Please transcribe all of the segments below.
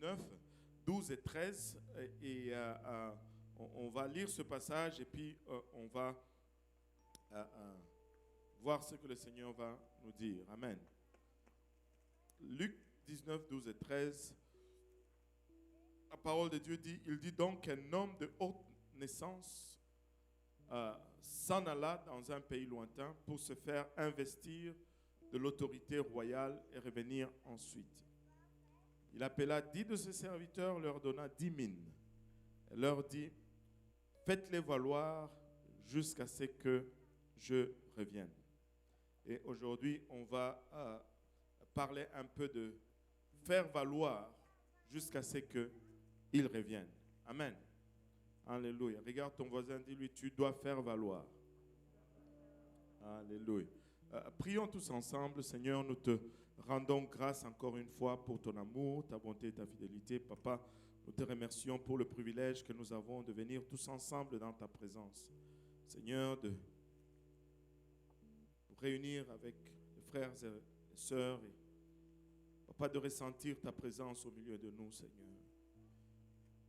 19, 12 et 13. On va lire ce passage et puis on va voir ce que le Seigneur va nous dire. Amen. Luc 19, 12 et 13. La parole de Dieu dit, il dit donc qu'un homme de haute naissance s'en alla dans un pays lointain pour se faire investir de l'autorité royale et revenir ensuite. Il appela 10 de ses serviteurs, leur donna 10 mines. Et leur dit, faites-les valoir jusqu'à ce que je revienne. Et aujourd'hui, on va parler un peu de faire valoir jusqu'à ce qu'il revienne. Amen. Alléluia. Regarde ton voisin, dis-lui, tu dois faire valoir. Alléluia. Prions tous ensemble. Seigneur, nous te rendons grâce encore une fois pour ton amour, ta bonté et ta fidélité. Papa, nous te remercions pour le privilège que nous avons de venir tous ensemble dans ta présence. Seigneur, de nous réunir avec les frères et les sœurs et Papa, de ressentir ta présence au milieu de nous, Seigneur.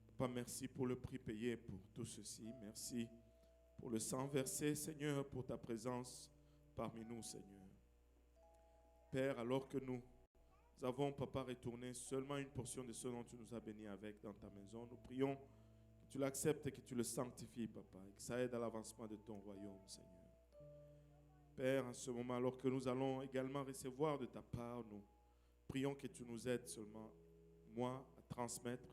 Papa, merci pour le prix payé pour tout ceci. Merci pour le sang versé, Seigneur, pour ta présence parmi nous, Seigneur. Père, alors que nous avons, Papa, retourné seulement une portion de ce dont tu nous as bénis avec dans ta maison, nous prions que tu l'acceptes et que tu le sanctifies, Papa, et que ça aide à l'avancement de ton royaume, Seigneur. Père, en ce moment, alors que nous allons également recevoir de ta part, nous prions que tu nous aides seulement, moi, à transmettre,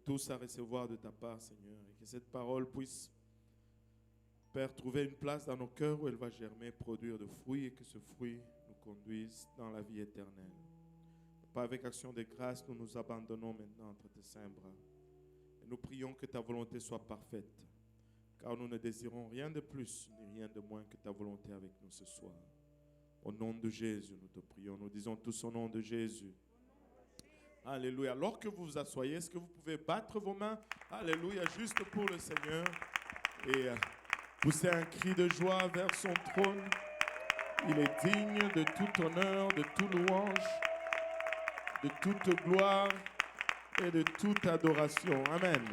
tous à recevoir de ta part, Seigneur, et que cette parole puisse, Père, trouver une place dans nos cœurs où elle va germer, produire de fruits, et que ce fruit nous conduise dans la vie éternelle. Pas avec action de grâce, nous nous abandonnons maintenant entre tes saints bras. Et nous prions que ta volonté soit parfaite, car nous ne désirons rien de plus ni rien de moins que ta volonté avec nous ce soir. Au nom de Jésus, nous te prions. Nous disons tous au nom de Jésus. Alléluia. Alors que vous vous asseyez, est-ce que vous pouvez battre vos mains? Alléluia, juste pour le Seigneur. Et pousser un cri de joie vers son trône. Il est digne de tout honneur, de toute louange, de toute gloire et de toute adoration. Amen.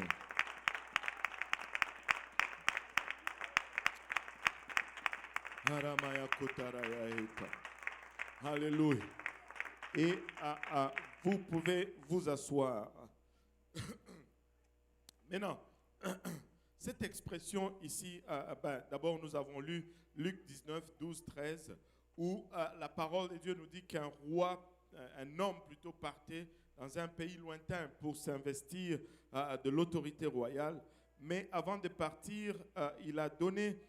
Alléluia. Et vous pouvez vous asseoir. Maintenant, cette expression ici, d'abord nous avons lu Luc 19, 12, 13, où la parole de Dieu nous dit qu'un roi, un homme plutôt, partait dans un pays lointain pour s'investir de l'autorité royale. Mais avant de partir, il a donné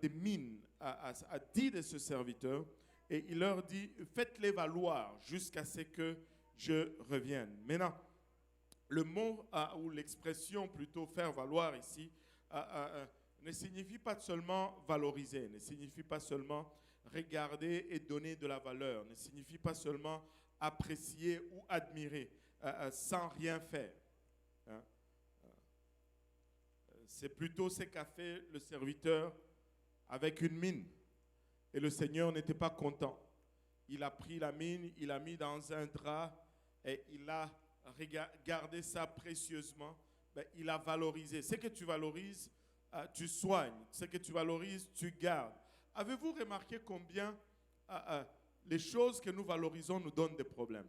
des mines à 10 de ses serviteurs et il leur dit, faites-les valoir jusqu'à ce que je revienne. Maintenant, le mot ou l'expression plutôt faire valoir ici ne signifie pas seulement valoriser, ne signifie pas seulement regarder et donner de la valeur, ne signifie pas seulement apprécier ou admirer sans rien faire. Hein? C'est plutôt ce qu'a fait le serviteur avec une mine. Et le Seigneur n'était pas content. Il a pris la mine, il l'a mis dans un drap et il a gardé ça précieusement. Il a valorisé. Ce que tu valorises, tu soignes. Ce que tu valorises, tu gardes. Avez-vous remarqué combien les choses que nous valorisons nous donnent des problèmes?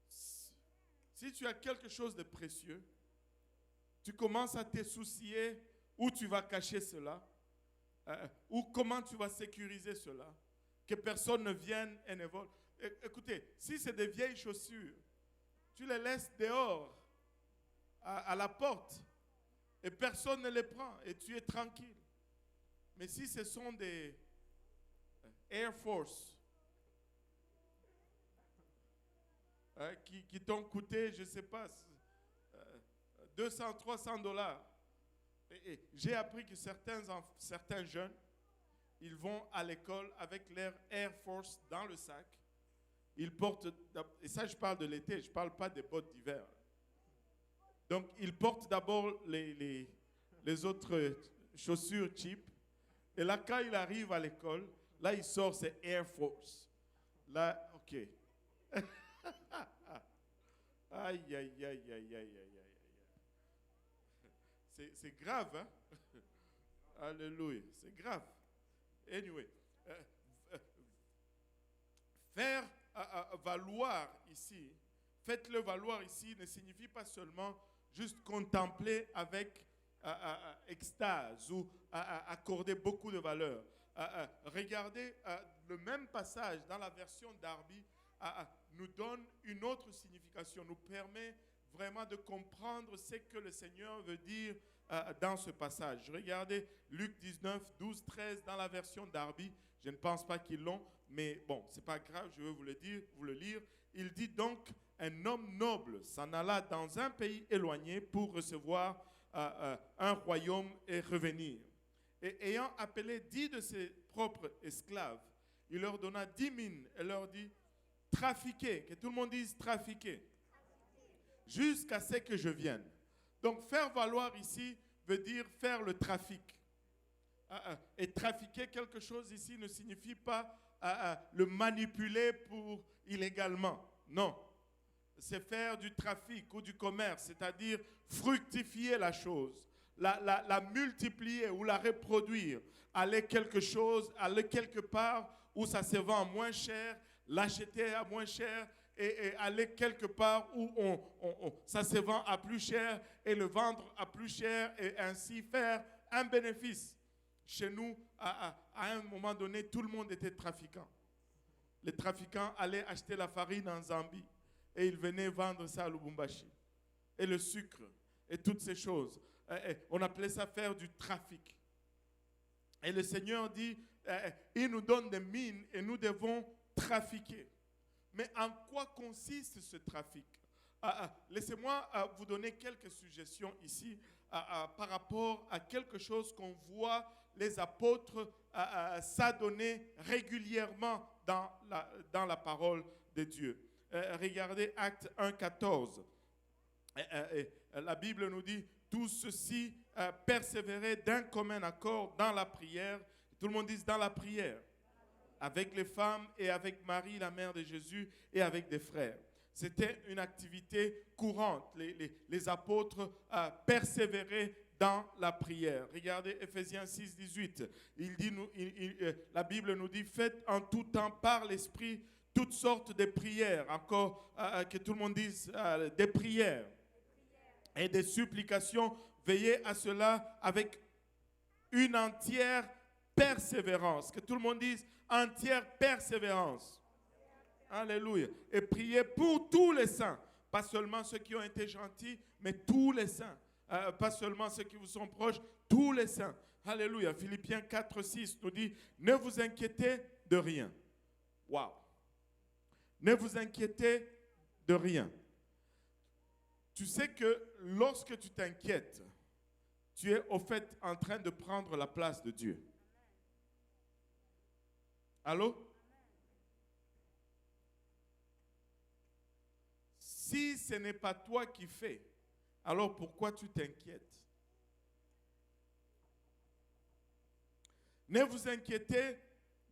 Si tu as quelque chose de précieux, tu commences à te soucier où tu vas cacher cela, ou comment tu vas sécuriser cela, que personne ne vienne et ne vole. Écoutez, si c'est des vieilles chaussures, tu les laisses dehors, à la porte, et personne ne les prend, et tu es tranquille. Mais si ce sont des Air Force, qui t'ont coûté, je ne sais pas, 200, 300 $. Et j'ai appris que certains jeunes, ils vont à l'école avec leur Air Force dans le sac. Ils portent, et ça je parle de l'été, je ne parle pas des bottes d'hiver. Donc ils portent d'abord les autres chaussures cheap. Et là quand il arrive à l'école, là il sort ses Air Force. Là, ok. Aïe, aïe, aïe, aïe, aïe, aïe, aïe. C'est grave, hein? Alléluia, c'est grave. Anyway, euh, faire valoir ici, faites-le valoir ici ne signifie pas seulement juste contempler avec extase ou accorder beaucoup de valeur. Regardez, le même passage dans la version Darby nous donne une autre signification, nous permet vraiment de comprendre ce que le Seigneur veut dire dans ce passage. Regardez Luc 19, 12, 13 dans la version Darby. Je ne pense pas qu'ils l'ont, mais bon, c'est pas grave, je vais vous le dire, vous le lire. Il dit donc, un homme noble s'en alla dans un pays éloigné pour recevoir un royaume et revenir. Et ayant appelé 10 de ses propres esclaves, il leur donna 10 mines et leur dit, trafiquez, que tout le monde dise trafiquer, jusqu'à ce que je vienne. Donc faire valoir ici veut dire faire le trafic. Et trafiquer quelque chose ici ne signifie pas le manipuler pour illégalement. Non. C'est faire du trafic ou du commerce, c'est-à-dire fructifier la chose, la multiplier ou la reproduire, aller quelque chose, aller quelque part où ça se vend moins cher, l'acheter à moins cher et aller quelque part où ça se vend à plus cher et le vendre à plus cher et ainsi faire un bénéfice. Chez nous, à un moment donné, tout le monde était trafiquant. Les trafiquants allaient acheter la farine en Zambie et ils venaient vendre ça à Lubumbashi. Et le sucre et toutes ces choses. On appelait ça faire du trafic. Et le Seigneur dit, il nous donne des mines et nous devons trafiquer. Mais en quoi consiste ce trafic? Laissez-moi vous donner quelques suggestions ici par rapport à quelque chose qu'on voit les apôtres s'adonner régulièrement dans la parole de Dieu. Regardez Actes 1, 14. La Bible nous dit, tout ceci persévérait d'un commun accord dans la prière. Tout le monde dit dans la prière. Avec les femmes et avec Marie, la mère de Jésus, et avec des frères. C'était une activité courante. Les apôtres persévéraient dans la prière. Regardez Ephésiens 6, 18. La Bible nous dit, faites en tout temps par l'Esprit toutes sortes de prières. Encore que tout le monde dise des prières et des supplications. Veillez à cela avec une entière persévérance. Que tout le monde dise entière persévérance. Alléluia. Et priez pour tous les saints. Pas seulement ceux qui ont été gentils, mais tous les saints. Pas seulement ceux qui vous sont proches, tous les saints. Alléluia. Philippiens 4, 6 nous dit, ne vous inquiétez de rien. Waouh. Ne vous inquiétez de rien. Tu sais que lorsque tu t'inquiètes, tu es au fait en train de prendre la place de Dieu. Allô? Si ce n'est pas toi qui fais, alors pourquoi tu t'inquiètes? Ne vous inquiétez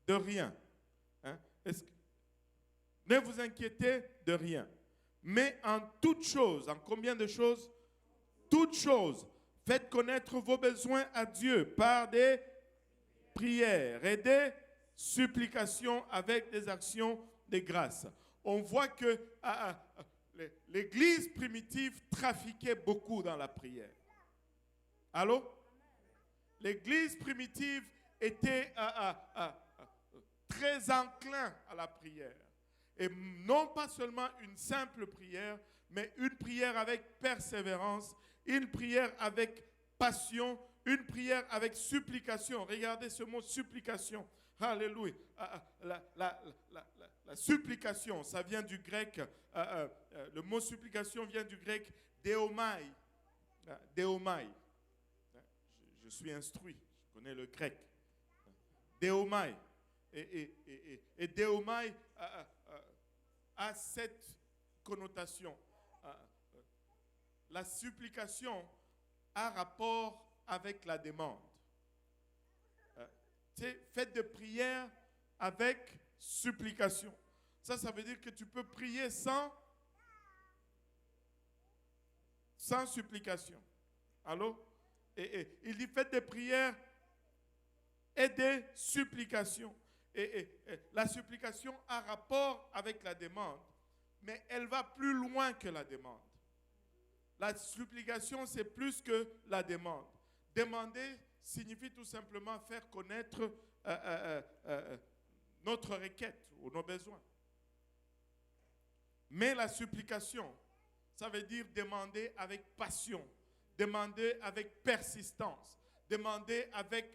de rien. Hein? Ne vous inquiétez de rien. Mais en toutes choses, en combien de choses? Toutes choses. Faites connaître vos besoins à Dieu par des prières et des supplications avec des actions de grâce. On voit que l'Église primitive trafiquait beaucoup dans la prière. Allô? L'Église primitive était très enclin à la prière. Et non pas seulement une simple prière, mais une prière avec persévérance, une prière avec passion, une prière avec supplication. Regardez ce mot supplication. Alléluia. La supplication, ça vient du grec, le mot supplication vient du grec deomai. Deomai. Je suis instruit, je connais le grec. Deomai. Et deomai a cette connotation. La supplication a rapport avec la demande. Faites de prière avec supplication. Ça veut dire que tu peux prier sans supplication. Allô? Et il dit faites des prières et des supplications. Et la supplication a rapport avec la demande, mais elle va plus loin que la demande. La supplication, c'est plus que la demande. Demander signifie tout simplement faire connaître notre requête ou nos besoins. Mais la supplication, ça veut dire demander avec passion, demander avec persistance, demander avec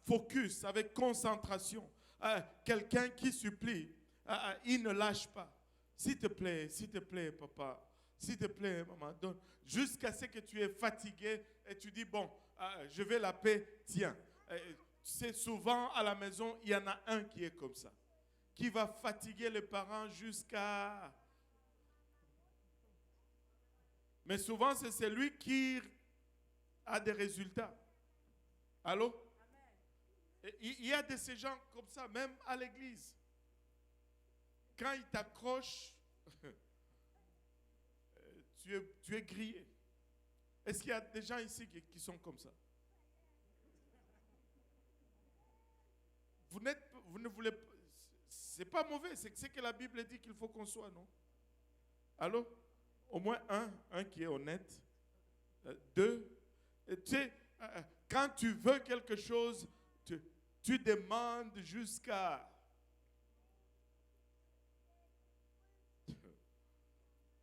focus, avec concentration. Quelqu'un qui supplie, il ne lâche pas. S'il te plaît, papa, s'il te plaît, maman, donne. Jusqu'à ce que tu es fatigué et tu dis, bon, je vais la paix, tiens. C'est souvent à la maison, il y en a un qui est comme ça, qui va fatiguer les parents jusqu'à... Mais souvent, c'est celui qui a des résultats. Allô? Il y a de ces gens comme ça, même à l'église. Quand ils t'accrochent, tu es grillé. Est-ce qu'il y a des gens ici qui sont comme ça? Vous ne voulez pas. C'est pas mauvais, c'est ce que la Bible dit qu'il faut qu'on soit, non? Allô? Au moins un qui est honnête. Deux, tu sais, quand tu veux quelque chose, tu demandes jusqu'à...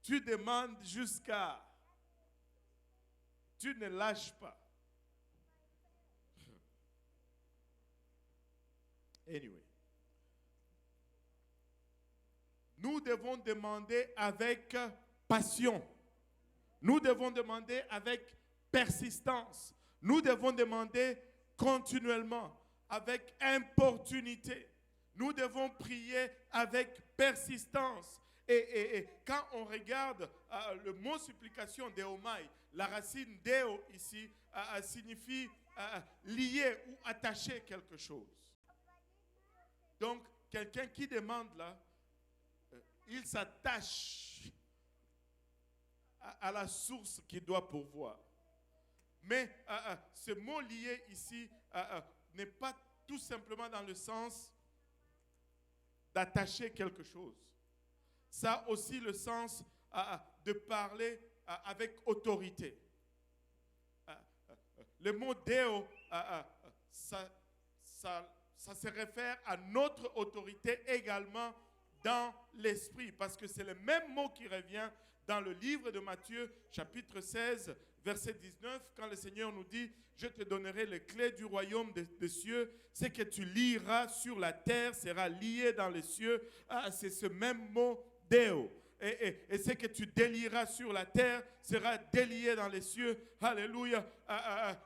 Tu demandes jusqu'à... Tu ne lâches pas. Anyway. Nous devons demander avec passion. Nous devons demander avec persistance. Nous devons demander continuellement, avec importunité. Nous devons prier avec persistance. Et quand on regarde le mot supplication, deomai, la racine deo ici signifie lier ou attacher quelque chose. Donc, quelqu'un qui demande là, il s'attache à la source qui doit pourvoir. Mais ce mot lié ici n'est pas tout simplement dans le sens d'attacher quelque chose. Ça a aussi le sens de parler avec autorité. Le mot Deo, ça se réfère à notre autorité également dans l'esprit, parce que c'est le même mot qui revient dans le livre de Matthieu, chapitre 16, verset 19, quand le Seigneur nous dit « Je te donnerai les clés du royaume des cieux, ce que tu lieras sur la terre sera lié dans les cieux. » C'est ce même mot « Deo ». Et ce que tu délieras sur la terre sera délié dans les cieux. Alléluia.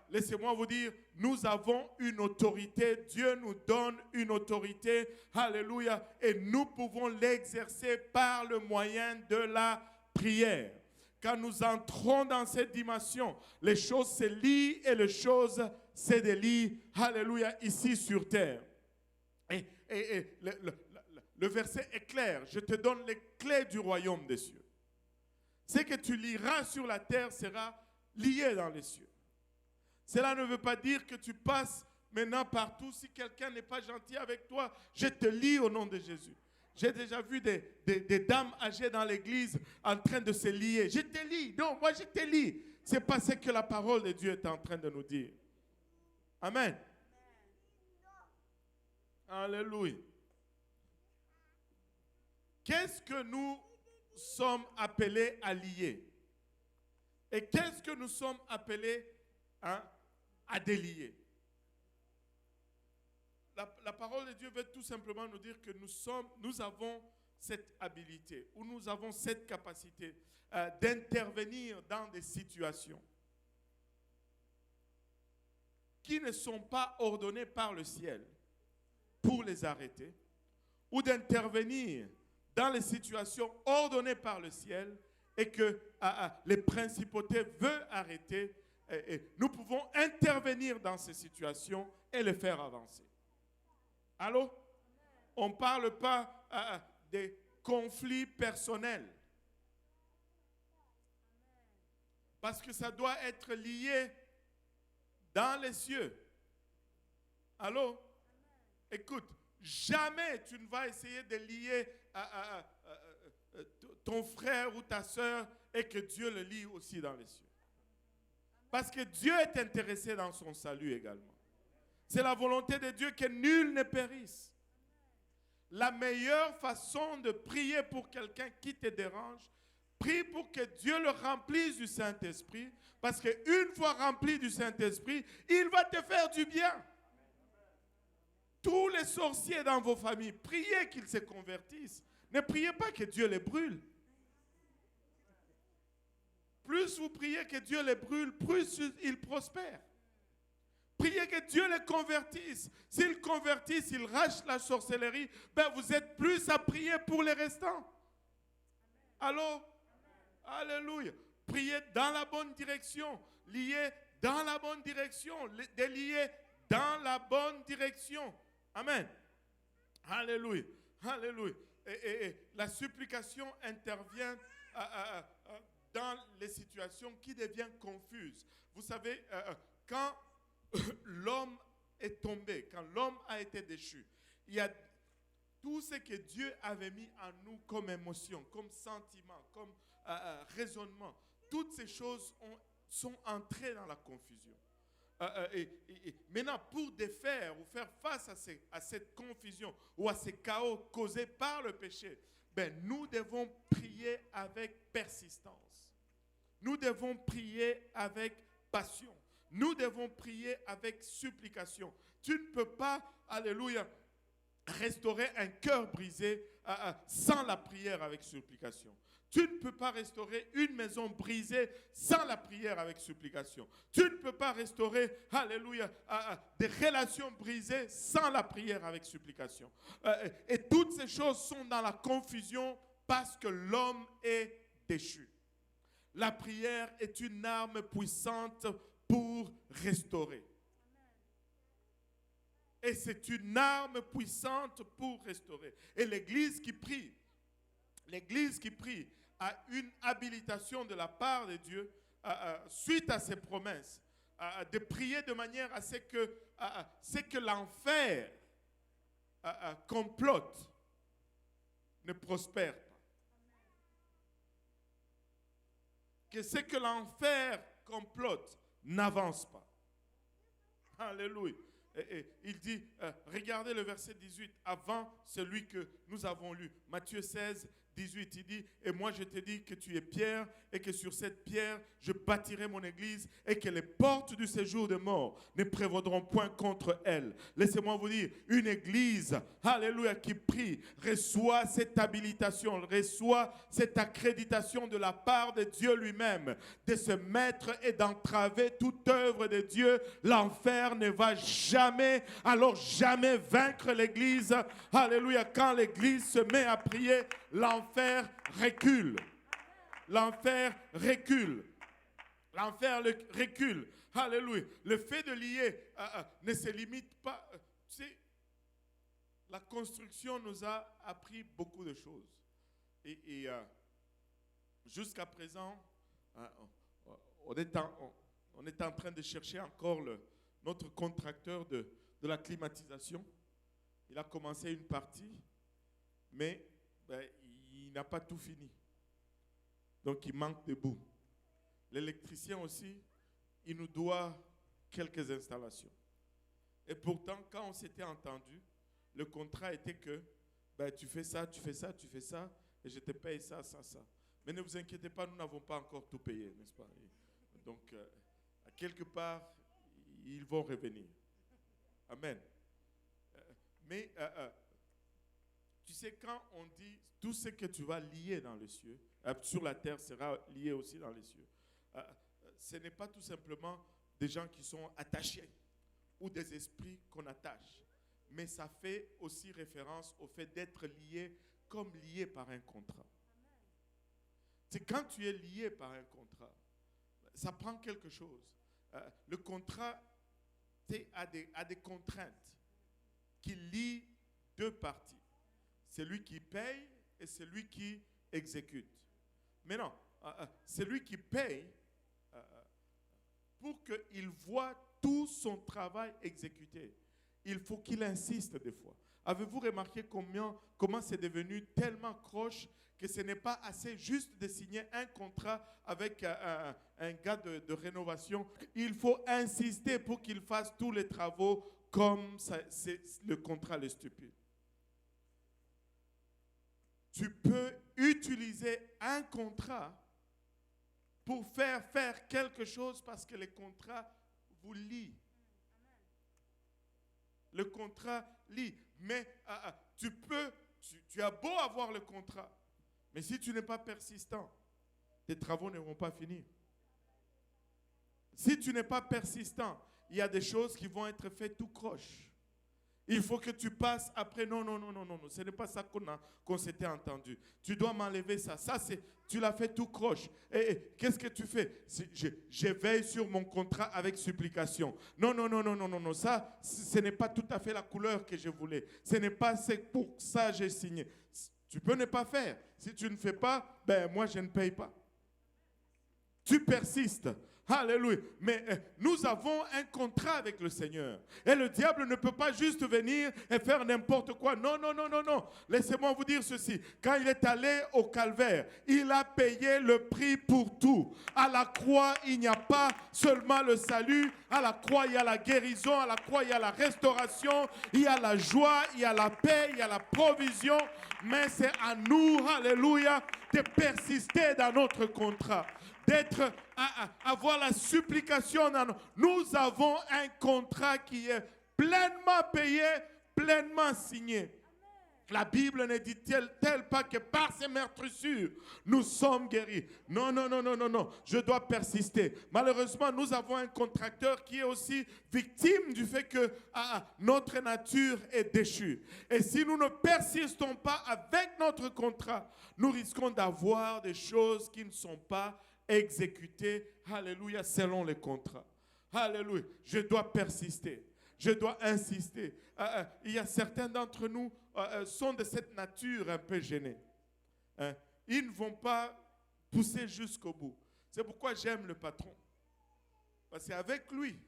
Laissez-moi vous dire, nous avons une autorité. Dieu nous donne une autorité. Alléluia. Et nous pouvons l'exercer par le moyen de la prière. Quand nous entrons dans cette dimension, les choses se lient et les choses se délient. Alléluia. Ici sur terre. Le verset est clair. Je te donne les clés du royaume des cieux. Ce que tu liras sur la terre sera lié dans les cieux. Cela ne veut pas dire que tu passes maintenant partout. Si quelqu'un n'est pas gentil avec toi, je te lie au nom de Jésus. J'ai déjà vu des dames âgées dans l'église en train de se lier. Je te lie. Non, moi je te lie. C'est pas ce que la parole de Dieu est en train de nous dire. Amen. Alléluia. Qu'est-ce que nous sommes appelés à lier? Et qu'est-ce que nous sommes appelés à délier? La parole de Dieu veut tout simplement nous dire que nous avons cette habilité, ou nous avons cette capacité d'intervenir dans des situations qui ne sont pas ordonnées par le ciel pour les arrêter, ou d'intervenir dans les situations ordonnées par le ciel et que les principautés veulent arrêter. Et nous pouvons intervenir dans ces situations et les faire avancer. Allô? On ne parle pas des conflits personnels. Parce que ça doit être lié dans les cieux. Allô? Écoute, jamais tu ne vas essayer de lier ton frère ou ta soeur et que Dieu le lie aussi dans les cieux. Parce que Dieu est intéressé dans son salut également. C'est la volonté de Dieu que nul ne périsse. La meilleure façon de prier pour quelqu'un qui te dérange, prie pour que Dieu le remplisse du Saint-Esprit. Parce qu'une fois rempli du Saint-Esprit, il va te faire du bien. Tous les sorciers dans vos familles, priez qu'ils se convertissent. Ne priez pas que Dieu les brûle. Plus vous priez que Dieu les brûle, plus ils prospèrent. Priez que Dieu les convertisse. S'ils convertissent, s'ils rachent la sorcellerie, ben vous êtes plus à prier pour les restants. Allô? Alléluia. Priez dans la bonne direction. Liez dans la bonne direction. Déliez dans la bonne direction. Amen. Alléluia. Alléluia. Et la supplication intervient dans les situations qui deviennent confuses. Vous savez, quand l'homme est tombé, quand l'homme a été déchu, il y a tout ce que Dieu avait mis en nous comme émotion, comme sentiment, comme raisonnement. Toutes ces choses sont entrées dans la confusion. Et maintenant, pour défaire ou faire face à cette confusion ou à ces chaos causés par le péché, ben, nous devons prier avec persistance. Nous devons prier avec passion. Nous devons prier avec supplication. Tu ne peux pas, alléluia, restaurer un cœur brisé sans la prière avec supplication. Tu ne peux pas restaurer une maison brisée sans la prière avec supplication. Tu ne peux pas restaurer, alléluia, des relations brisées sans la prière avec supplication. Et toutes ces choses sont dans la confusion parce que l'homme est déchu. La prière est une arme puissante pour restaurer. Et c'est une arme puissante pour restaurer. Et l'Église qui prie a une habilitation de la part de Dieu suite à ses promesses, de prier de manière à ce que l'enfer complote ne prospère pas. Que ce que l'enfer complote n'avance pas. Alléluia. Et il dit, regardez le verset 18, avant celui que nous avons lu, Matthieu 16, 18, il dit, et moi je te dis que tu es Pierre, et que sur cette pierre je bâtirai mon église, et que les portes du séjour de mort ne prévaudront point contre elle. Laissez-moi vous dire, une église, alléluia, qui prie, reçoit cette habilitation, reçoit cette accréditation de la part de Dieu lui-même, de se mettre et d'entraver toute œuvre de Dieu. L'enfer ne va jamais, alors jamais vaincre l'église. Alléluia, quand l'église se met à prier, l'enfer recule. L'enfer recule. L'enfer recule. Alléluia. Le fait de lier ne se limite pas. Tu sais, la construction nous a appris beaucoup de choses. Et jusqu'à présent, on est en train de chercher encore notre contracteur de la climatisation. Il a commencé une partie, mais il n'a pas tout fini. Donc, il manque de bout. L'électricien aussi, il nous doit quelques installations. Et pourtant, quand on s'était entendu, le contrat était que tu fais ça, tu fais ça, tu fais ça, et je te paye ça, ça, ça. Mais ne vous inquiétez pas, nous n'avons pas encore tout payé, n'est-ce pas? Donc, à quelque part, ils vont revenir. Amen. Mais tu sais, quand on dit tout ce que tu vas lier dans les cieux, sur la terre sera lié aussi dans les cieux, ce n'est pas tout simplement des gens qui sont attachés ou des esprits qu'on attache, mais ça fait aussi référence au fait d'être lié comme lié par un contrat. C'est quand tu es lié par un contrat, ça prend quelque chose. Le contrat a des contraintes qui lient deux parties. Celui qui paye et celui qui exécute. Maintenant, celui qui paye, pour qu'il voit tout son travail exécuté, il faut qu'il insiste des fois. Avez-vous remarqué comment c'est devenu tellement croche que ce n'est pas assez juste de signer un contrat avec un gars de rénovation. Il faut insister pour qu'il fasse tous les travaux comme le contrat le stipule. Tu peux utiliser un contrat pour faire quelque chose parce que le contrat vous lie. Le contrat lie. Mais tu as beau avoir le contrat, mais si tu n'es pas persistant, tes travaux ne vont pas finir. Si tu n'es pas persistant, il y a des choses qui vont être faites tout croche. Il faut que tu passes après. Non. Ce n'est pas ça qu'on s'était entendu. Tu dois m'enlever ça. Tu l'as fait tout croche. Et qu'est-ce que tu fais? Je veille sur mon contrat avec supplication. Non. Ça, ce n'est pas tout à fait la couleur que je voulais. Ce n'est pas pour ça que j'ai signé. Tu peux ne pas faire. Si tu ne fais pas, moi, je ne paye pas. Tu persistes. Alléluia. Mais nous avons un contrat avec le Seigneur. Et le diable ne peut pas juste venir et faire n'importe quoi. Non. Laissez-moi vous dire ceci. Quand il est allé au calvaire, il a payé le prix pour tout. À la croix, il n'y a pas seulement le salut. À la croix, il y a la guérison. À la croix, il y a la restauration. Il y a la joie, il y a la paix, il y a la provision. Mais c'est à nous, alléluia, de persister dans notre contrat. Avoir la supplication. Nous avons un contrat qui est pleinement payé, pleinement signé. La Bible ne dit-elle pas que par ces meurtrissures, nous sommes guéris. Non. Je dois persister. Malheureusement, nous avons un contracteur qui est aussi victime du fait que notre nature est déchue. Et si nous ne persistons pas avec notre contrat, nous risquons d'avoir des choses qui ne sont pas exécutées, alléluia, selon les contrats. Alléluia, je dois persister. Je dois insister. Il y a certains d'entre nous sont de cette nature un peu gênés. Ils ne vont pas pousser jusqu'au bout. C'est pourquoi j'aime le patron. Parce qu'avec lui,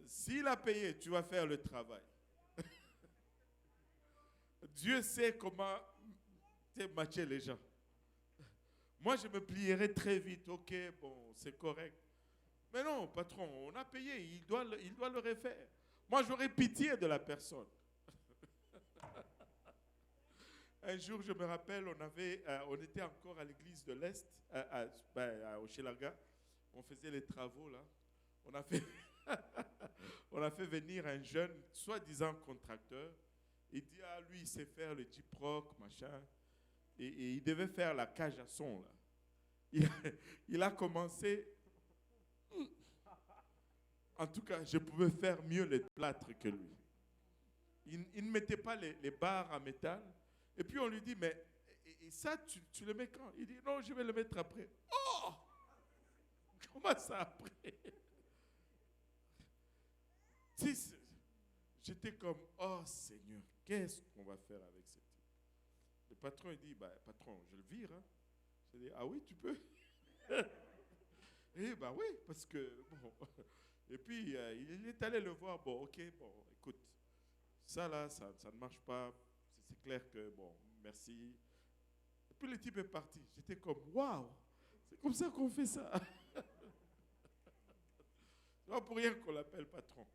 s'il a payé, tu vas faire le travail. Dieu sait comment matcher les gens. Moi, je me plierai très vite. Ok, bon, c'est correct. Mais non, patron, on a payé, il doit le refaire. Moi, j'aurais pitié de la personne. Un jour, je me rappelle, on était encore à l'église de l'Est, au Chelaga. On faisait les travaux là. On a fait venir un jeune, soi-disant contracteur. Il dit, lui, il sait faire le J-Proc, machin. Et il devait faire la cage à son là. Il a commencé. En tout cas, je pouvais faire mieux les plâtres que lui. Il ne mettait pas les barres en métal. Et puis on lui dit, mais et ça, tu le mets quand? Il dit, non, je vais le mettre après. Oh! Comment ça après? J'étais comme, oh Seigneur, qu'est-ce qu'on va faire avec ce type? Le patron, il dit, patron, je le vire. Hein. Je dis, ah oui, tu peux? Eh oui, parce que, bon... Et puis, il est allé le voir. Bon, ok, écoute, ça là, ça ne marche pas. C'est clair que, bon, merci. Et puis, le type est parti. J'étais comme, waouh, c'est comme ça qu'on fait ça. C'est pas pour rien qu'on l'appelle patron.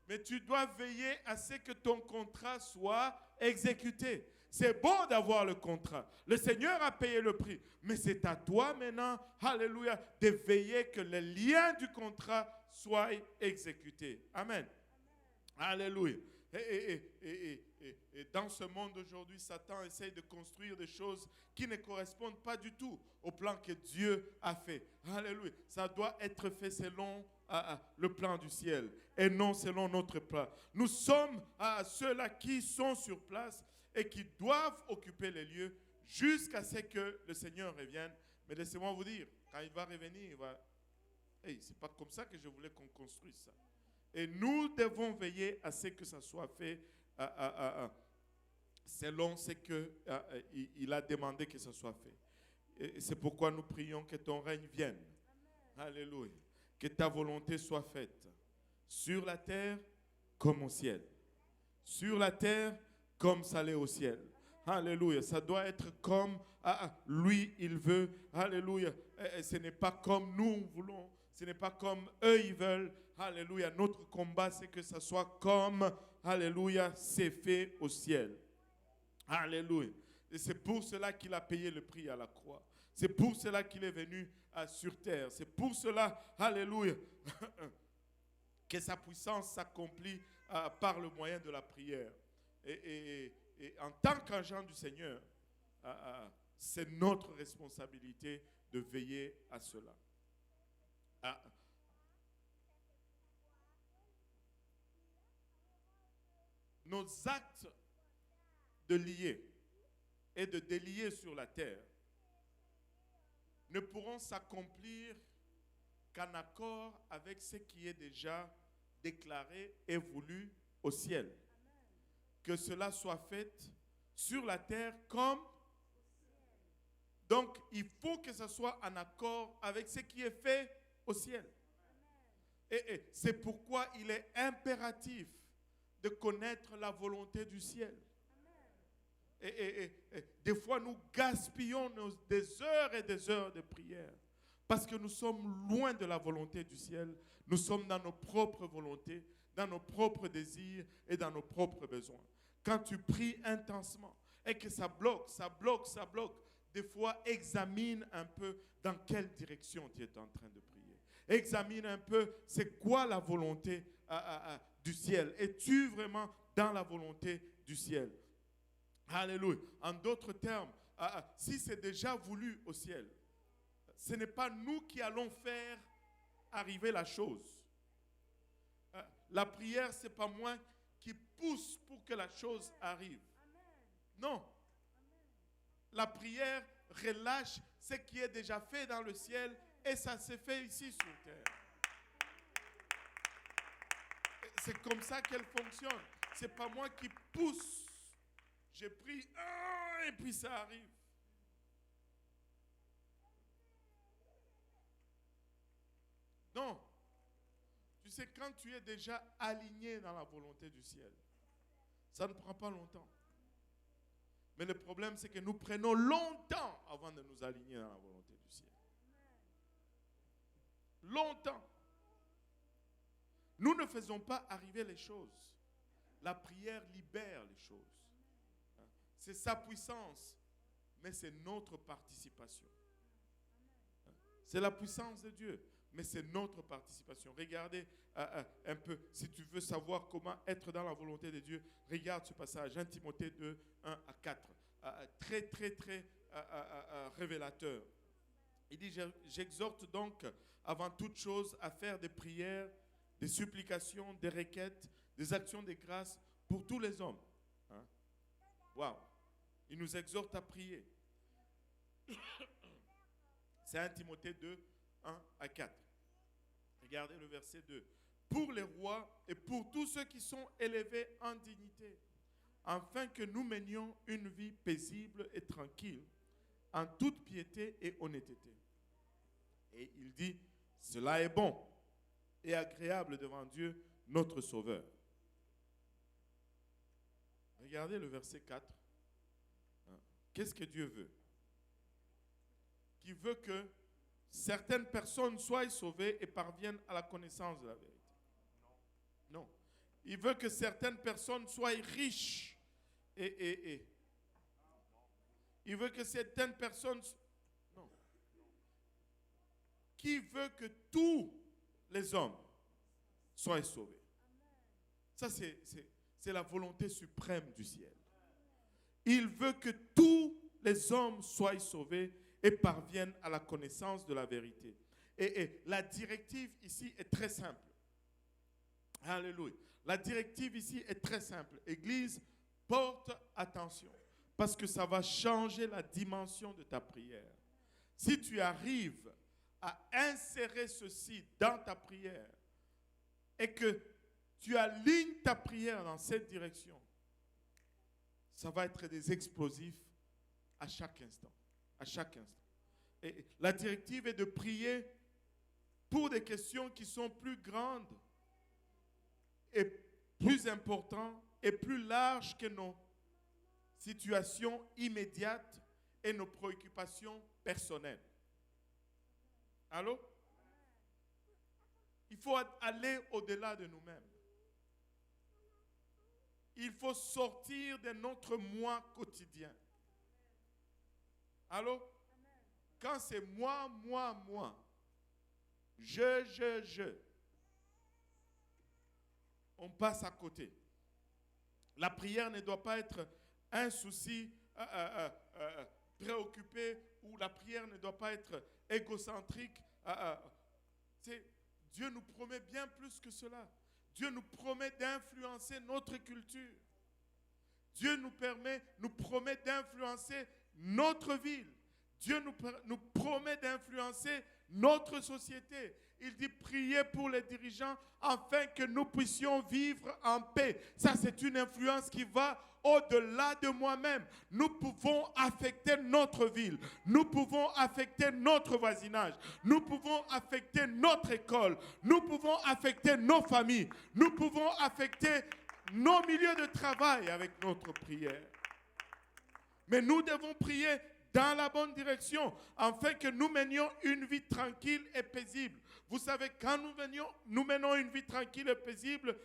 Mais tu dois veiller à ce que ton contrat soit exécuté. C'est bon d'avoir le contrat. Le Seigneur a payé le prix. Mais c'est à toi maintenant, alléluia, de veiller que les liens du contrat soient exécutés. Amen. Alléluia. Et dans ce monde aujourd'hui, Satan essaye de construire des choses qui ne correspondent pas du tout au plan que Dieu a fait. Alléluia. Ça doit être fait selon le plan du ciel et non selon notre plan. Nous sommes ceux-là qui sont sur place et qui doivent occuper les lieux jusqu'à ce que le Seigneur revienne. Mais laissez-moi vous dire, quand il va revenir, c'est pas comme ça que je voulais qu'on construise ça. Et nous devons veiller à ce que ça soit fait selon ce qu'il a demandé que ce soit fait. Et c'est pourquoi nous prions que ton règne vienne. Alléluia. Que ta volonté soit faite sur la terre comme au ciel. Sur la terre comme ça l'est au ciel. Alléluia. Ça doit être comme lui, il veut. Alléluia. Et ce n'est pas comme nous voulons. Ce n'est pas comme eux, ils veulent. Alléluia. Notre combat, c'est que ça soit comme, alléluia, c'est fait au ciel. Alléluia. Et c'est pour cela qu'il a payé le prix à la croix. C'est pour cela qu'il est venu sur terre. C'est pour cela, alléluia, que sa puissance s'accomplit par le moyen de la prière. Et en tant qu'agent du Seigneur, c'est notre responsabilité de veiller à cela. Nos actes de lier et de délier sur la terre ne pourront s'accomplir qu'en accord avec ce qui est déjà déclaré et voulu au ciel. Que cela soit fait sur la terre comme... Donc, il faut que ce soit en accord avec ce qui est fait au ciel. Et c'est pourquoi il est impératif de connaître la volonté du ciel. Et des fois, nous gaspillons des heures et des heures de prière parce que nous sommes loin de la volonté du ciel. Nous sommes dans nos propres volontés, dans nos propres désirs et dans nos propres besoins. Quand tu pries intensement et que ça bloque, des fois, examine un peu dans quelle direction tu es en train de prier. Examine un peu c'est quoi la volonté du ciel. Es-tu vraiment dans la volonté du ciel? Alléluia. En d'autres termes, si c'est déjà voulu au ciel, ce n'est pas nous qui allons faire arriver la chose. La prière, ce n'est pas moi qui pousse pour que la chose arrive. Non. La prière relâche ce qui est déjà fait dans le ciel et ça se fait ici sur terre. C'est comme ça qu'elle fonctionne. Ce n'est pas moi qui pousse. Je prie et puis ça arrive. Non. Tu sais, quand tu es déjà aligné dans la volonté du ciel, ça ne prend pas longtemps. Mais le problème, c'est que nous prenons longtemps avant de nous aligner dans la volonté du ciel. Longtemps. Nous ne faisons pas arriver les choses. La prière libère les choses. C'est sa puissance, mais c'est notre participation. C'est la puissance de Dieu, mais c'est notre participation. Regardez un peu, si tu veux savoir comment être dans la volonté de Dieu, regarde ce passage, 1 Timothée 2, 1 à 4. Très, très, très révélateur. Il dit, j'exhorte donc avant toute chose à faire des prières, des supplications, des requêtes, des actions de grâce pour tous les hommes. Waouh! Il nous exhorte à prier. C'est 1 Timothée 2, 1 à 4. Regardez le verset 2. Pour les rois et pour tous ceux qui sont élevés en dignité, afin que nous menions une vie paisible et tranquille, en toute piété et honnêteté. Et il dit, cela est bon et agréable devant Dieu, notre Sauveur. Regardez le verset 4. Qu'est-ce que Dieu veut? Qu'il veut que certaines personnes soient sauvées et parviennent à la connaissance de la vérité. Non. Il veut que certaines personnes soient riches et. Il veut que certaines personnes... Non. Qui veut que tous les hommes soient sauvés. Ça, c'est la volonté suprême du ciel. Il veut que tous les hommes soient sauvés et parviennent à la connaissance de la vérité. Et la directive ici est très simple. Alléluia. La directive ici est très simple. Église, porte attention parce que ça va changer la dimension de ta prière. Si tu arrives à insérer ceci dans ta prière et que tu alignes ta prière dans cette direction, ça va être des explosifs à chaque instant. À chaque instant. Et la directive est de prier pour des questions qui sont plus grandes et plus importantes et plus larges que nos situations immédiates et nos préoccupations personnelles. Allô? Il faut aller au-delà de nous-mêmes. Il faut sortir de notre moi quotidien. Allô? Quand c'est moi, je, on passe à côté. La prière ne doit pas être un souci préoccupé, ou la prière ne doit pas être égocentrique. Dieu nous promet bien plus que cela. Dieu nous promet d'influencer notre culture. Dieu nous promet d'influencer notre ville. Dieu nous promet d'influencer notre société. Il dit prier pour les dirigeants afin que nous puissions vivre en paix. Ça, c'est une influence qui va au-delà de moi-même. Nous pouvons affecter notre ville. Nous pouvons affecter notre voisinage. Nous pouvons affecter notre école. Nous pouvons affecter nos familles. Nous pouvons affecter nos milieux de travail avec notre prière. Mais nous devons prier dans la bonne direction, afin que nous menions une vie tranquille et paisible. Vous savez, quand nous menons une vie tranquille et paisible,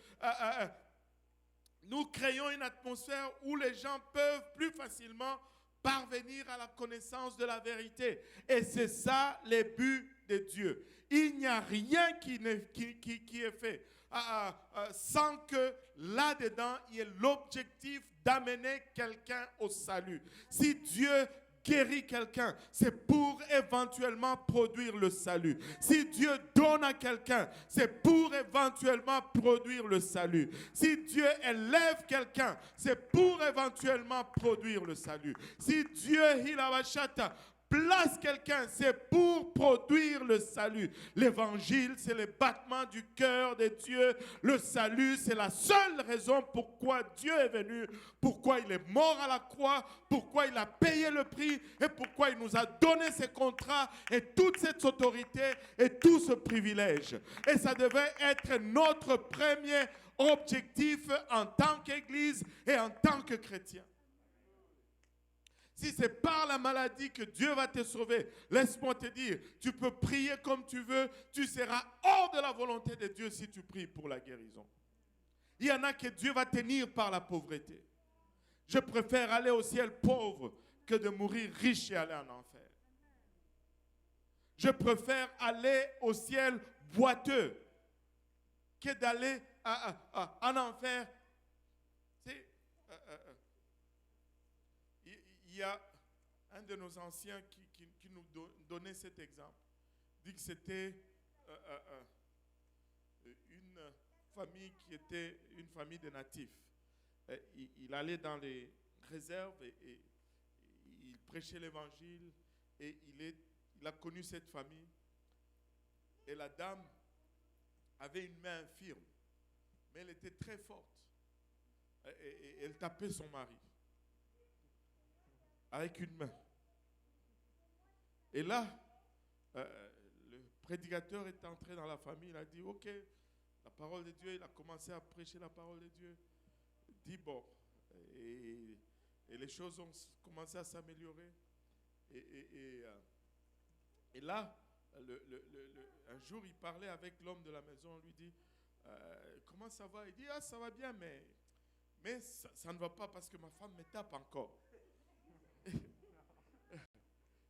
nous créons une atmosphère où les gens peuvent plus facilement parvenir à la connaissance de la vérité. Et c'est ça le but de Dieu. Il n'y a rien qui est fait sans que là-dedans, il y ait l'objectif d'amener quelqu'un au salut. Si Dieu guérit quelqu'un, c'est pour éventuellement produire le salut. Si Dieu donne à quelqu'un, c'est pour éventuellement produire le salut. Si Dieu élève quelqu'un, c'est pour éventuellement produire le salut. Si Dieu, place quelqu'un, c'est pour produire le salut. L'évangile, c'est le battement du cœur de Dieu. Le salut, c'est la seule raison pourquoi Dieu est venu, pourquoi il est mort à la croix, pourquoi il a payé le prix et pourquoi il nous a donné ses contrats et toute cette autorité et tout ce privilège. Et ça devait être notre premier objectif en tant qu'Église et en tant que chrétien. Si c'est par la maladie que Dieu va te sauver, laisse-moi te dire, tu peux prier comme tu veux, tu seras hors de la volonté de Dieu si tu pries pour la guérison. Il y en a que Dieu va tenir par la pauvreté. Je préfère aller au ciel pauvre que de mourir riche et aller en enfer. Je préfère aller au ciel boiteux que d'aller en enfer. Il y a un de nos anciens qui nous donnait cet exemple. Il dit que c'était une famille qui était une famille de natifs. Il allait dans les réserves et il prêchait l'évangile et il a connu cette famille. Et la dame avait une main infirme, mais elle était très forte. Et elle tapait son mari avec une main. Et là, le prédicateur est entré dans la famille, il a dit, ok, la parole de Dieu, il a commencé à prêcher la parole de Dieu. Il dit, bon, et les choses ont commencé à s'améliorer. Et là, un jour, il parlait avec l'homme de la maison, on lui dit, comment ça va? Il dit, ah, ça va bien, mais ça ne va pas parce que ma femme me tape encore.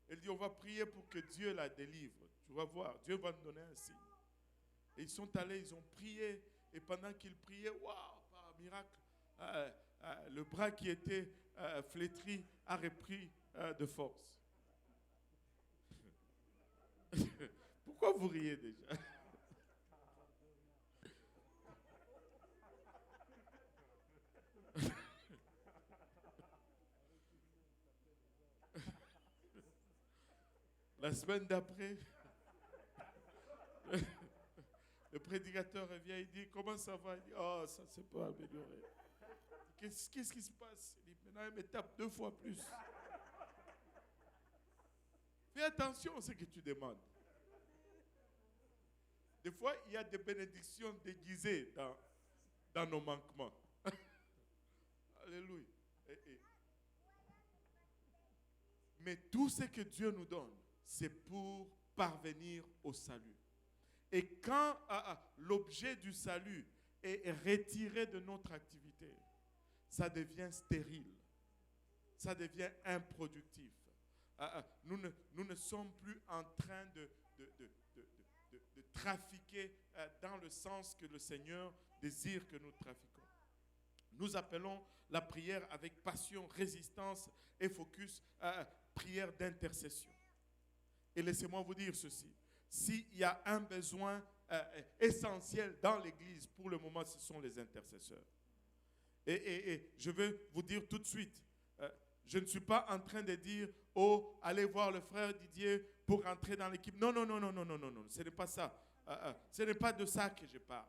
Elle dit, on va prier pour que Dieu la délivre. Tu vas voir, Dieu va nous donner un signe. Et ils sont allés, ils ont prié. Et pendant qu'ils priaient, waouh, par miracle, le bras qui était flétri a repris de force. Pourquoi vous riez déjà? La semaine d'après, le prédicateur revient, il dit, comment ça va? Il dit, oh, ça ne s'est pas amélioré. Qu'est-ce qui se passe? Il dit, maintenant, il me tape 2 fois plus. Fais attention à ce que tu demandes. Des fois, il y a des bénédictions déguisées dans nos manquements. Alléluia. Mais tout ce que Dieu nous donne, c'est pour parvenir au salut. Et quand l'objet du salut est retiré de notre activité, ça devient stérile. Ça devient improductif. Nous ne sommes plus en train de trafiquer dans le sens que le Seigneur désire que nous trafiquons. Nous appelons la prière avec passion, résistance et focus, prière d'intercession. Et laissez-moi vous dire ceci. S'il y a un besoin essentiel dans l'Église, pour le moment, ce sont les intercesseurs. Et je veux vous dire tout de suite, je ne suis pas en train de dire, oh, allez voir le frère Didier pour entrer dans l'équipe. Non, ce n'est pas ça. Ce n'est pas de ça que je parle.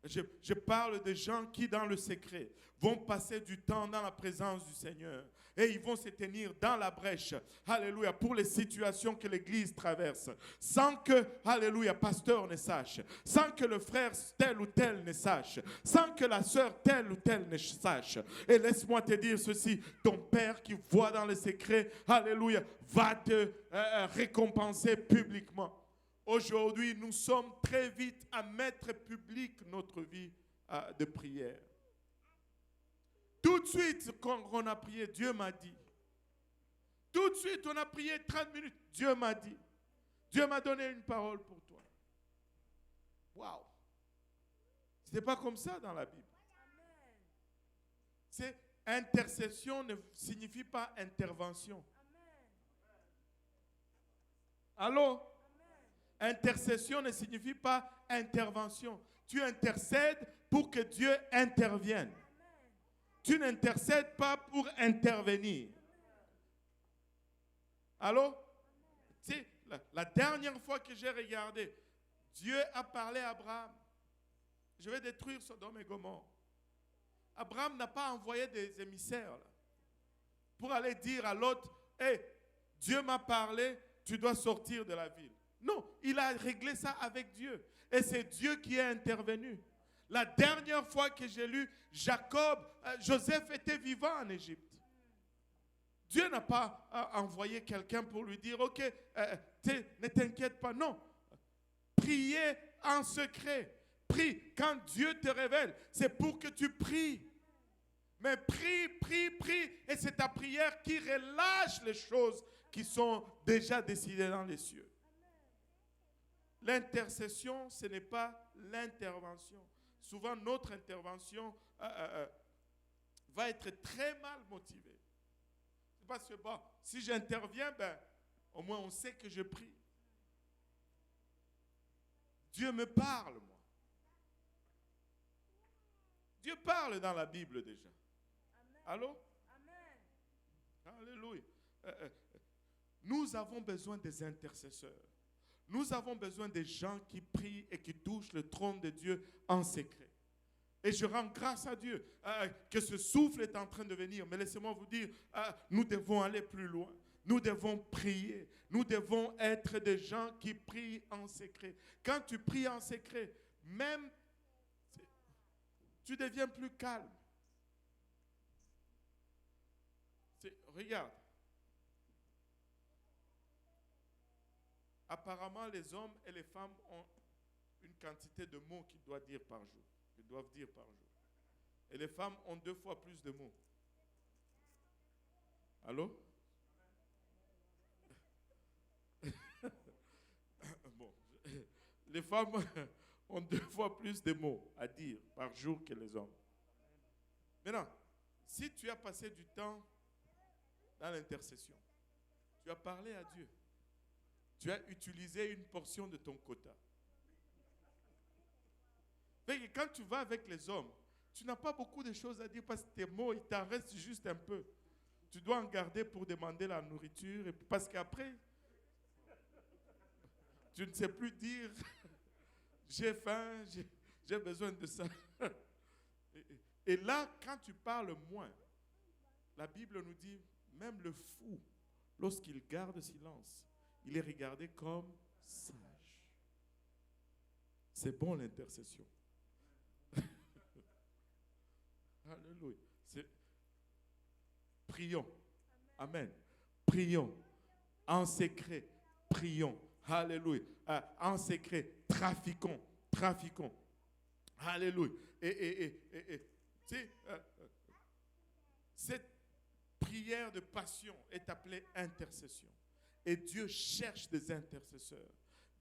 Je parle de gens qui, dans le secret, vont passer du temps dans la présence du Seigneur. Et ils vont se tenir dans la brèche, alléluia, pour les situations que l'Église traverse. Sans que, alléluia, pasteur ne sache. Sans que le frère tel ou tel ne sache. Sans que la sœur telle ou telle ne sache. Et laisse-moi te dire ceci. Ton Père qui voit dans le secret, alléluia, va te récompenser publiquement. Aujourd'hui, nous sommes très vite à mettre public notre vie de prière. Tout de suite, quand on a prié, Dieu m'a dit. Tout de suite, on a prié 30 minutes, Dieu m'a dit. Dieu m'a donné une parole pour toi. Waouh! Ce n'est pas comme ça dans la Bible. C'est intercession ne signifie pas intervention. Allô? Intercession ne signifie pas intervention. Tu intercèdes pour que Dieu intervienne. Tu n'intercèdes pas pour intervenir. Allô? Tu sais, la dernière fois que j'ai regardé, Dieu a parlé à Abraham. Je vais détruire Sodome et Gomorrhe. Abraham n'a pas envoyé des émissaires là, pour aller dire à l'autre, hey, Dieu m'a parlé, tu dois sortir de la ville. Non, il a réglé ça avec Dieu. Et c'est Dieu qui est intervenu. La dernière fois que j'ai lu Joseph était vivant en Égypte. Dieu n'a pas envoyé quelqu'un pour lui dire, ok, ne t'inquiète pas. Non, priez en secret. Prie. Quand Dieu te révèle, c'est pour que tu pries. Mais prie. Et c'est ta prière qui relâche les choses qui sont déjà décidées dans les cieux. L'intercession, ce n'est pas l'intervention. Souvent, notre intervention va être très mal motivée. C'est parce que, bon, si j'interviens, au moins on sait que je prie. Dieu me parle, moi. Dieu parle dans la Bible déjà. Amen. Allô? Amen. Alléluia. Nous avons besoin des intercesseurs. Nous avons besoin des gens qui prient et qui touchent le trône de Dieu en secret. Et je rends grâce à Dieu que ce souffle est en train de venir. Mais laissez-moi vous dire, nous devons aller plus loin. Nous devons prier. Nous devons être des gens qui prient en secret. Quand tu pries en secret, même tu deviens plus calme. Regarde. Apparemment, les hommes et les femmes ont une quantité de mots qu'ils doivent dire par jour. Et les femmes ont 2 fois plus de mots. Allô? Bon. Les femmes ont 2 fois plus de mots à dire par jour que les hommes. Maintenant, si tu as passé du temps dans l'intercession, tu as parlé à Dieu, tu as utilisé une portion de ton quota. Et quand tu vas avec les hommes, tu n'as pas beaucoup de choses à dire parce que tes mots, il t'en reste juste un peu. Tu dois en garder pour demander la nourriture. Et parce qu'après, tu ne sais plus dire j'ai faim, j'ai besoin de ça. Et là, quand tu parles moins, la Bible nous dit, même le fou, lorsqu'il garde silence, il est regardé comme sage. C'est bon l'intercession. Alléluia. Prions. Amen. Prions. En secret, prions. Alléluia. En secret, trafiquons. Trafiquons. Alléluia. Et tu sais, cette prière de passion est appelée intercession. Et Dieu cherche des intercesseurs.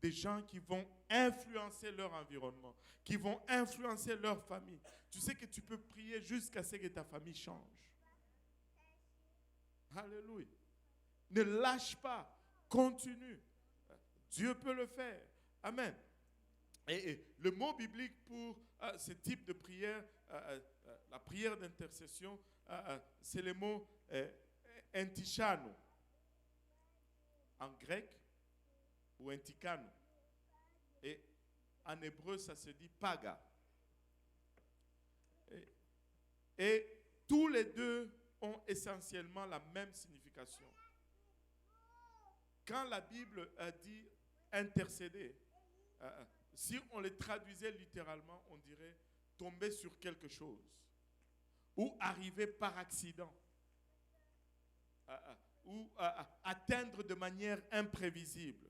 Des gens qui vont influencer leur environnement, qui vont influencer leur famille. Tu sais que tu peux prier jusqu'à ce que ta famille change. Alléluia. Ne lâche pas. Continue. Dieu peut le faire. Amen. Et le mot biblique pour ce type de prière, la prière d'intercession, c'est le mot entichano. En grec, ou entikano. Et en hébreu, ça se dit paga. Et tous les deux ont essentiellement la même signification. Quand la Bible a dit intercéder, si on le traduisait littéralement, on dirait tomber sur quelque chose ou arriver par accident ou atteindre de manière imprévisible.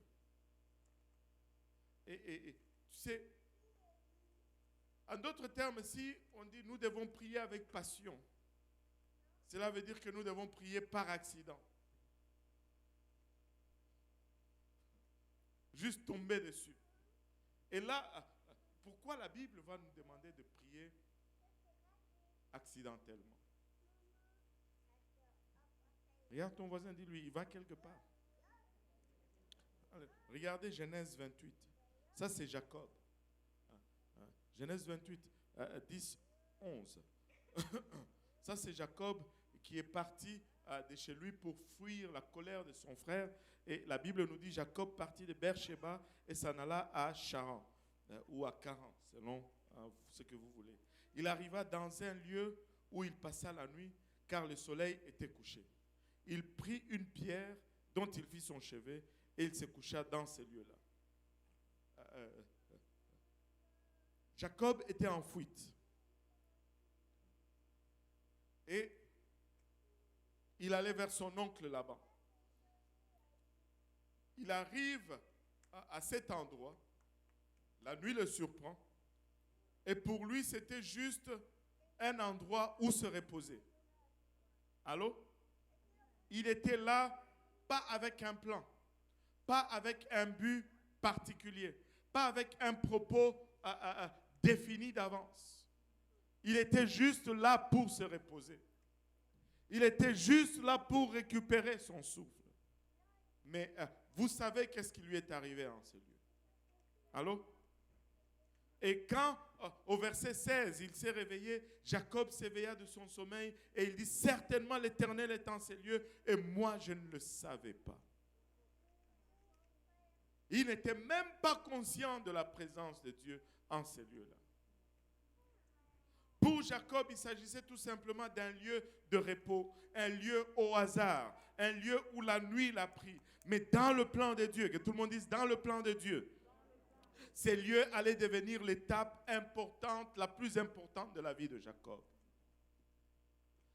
Et tu sais, en d'autres termes, si on dit nous devons prier avec passion, cela veut dire que nous devons prier par accident. Juste tomber dessus. Et là, pourquoi la Bible va nous demander de prier accidentellement? Regarde ton voisin, dis-lui, il va quelque part. Allez, regardez Genèse 28. Ça, c'est Jacob. Genèse 28, 10, 11. Ça, c'est Jacob qui est parti de chez lui pour fuir la colère de son frère. Et la Bible nous dit, Jacob partit de Beersheba et s'en alla à Charan, ou à Caran, selon ce que vous voulez. Il arriva dans un lieu où il passa la nuit, car le soleil était couché. Il prit une pierre dont il fit son chevet et il se coucha dans ce lieu-là. Jacob était en fuite. Et il allait vers son oncle Laban. Il arrive à cet endroit. La nuit le surprend. Et pour lui, c'était juste un endroit où se reposer. Allô? Il était là, pas avec un plan, pas avec un but particulier, pas avec un propos défini d'avance. Il était juste là pour se reposer. Il était juste là pour récupérer son souffle. Mais vous savez qu'est-ce qui lui est arrivé en ce lieu? Allô? Et quand, au verset 16, il s'est réveillé, Jacob s'éveilla de son sommeil et il dit, certainement l'Éternel est en ces lieux et moi je ne le savais pas. Il n'était même pas conscient de la présence de Dieu en ces lieux-là. Pour Jacob, il s'agissait tout simplement d'un lieu de repos, un lieu au hasard, un lieu où la nuit l'a pris. Mais dans le plan de Dieu, que tout le monde dise dans le plan de Dieu, ces lieux allaient devenir l'étape importante, la plus importante de la vie de Jacob.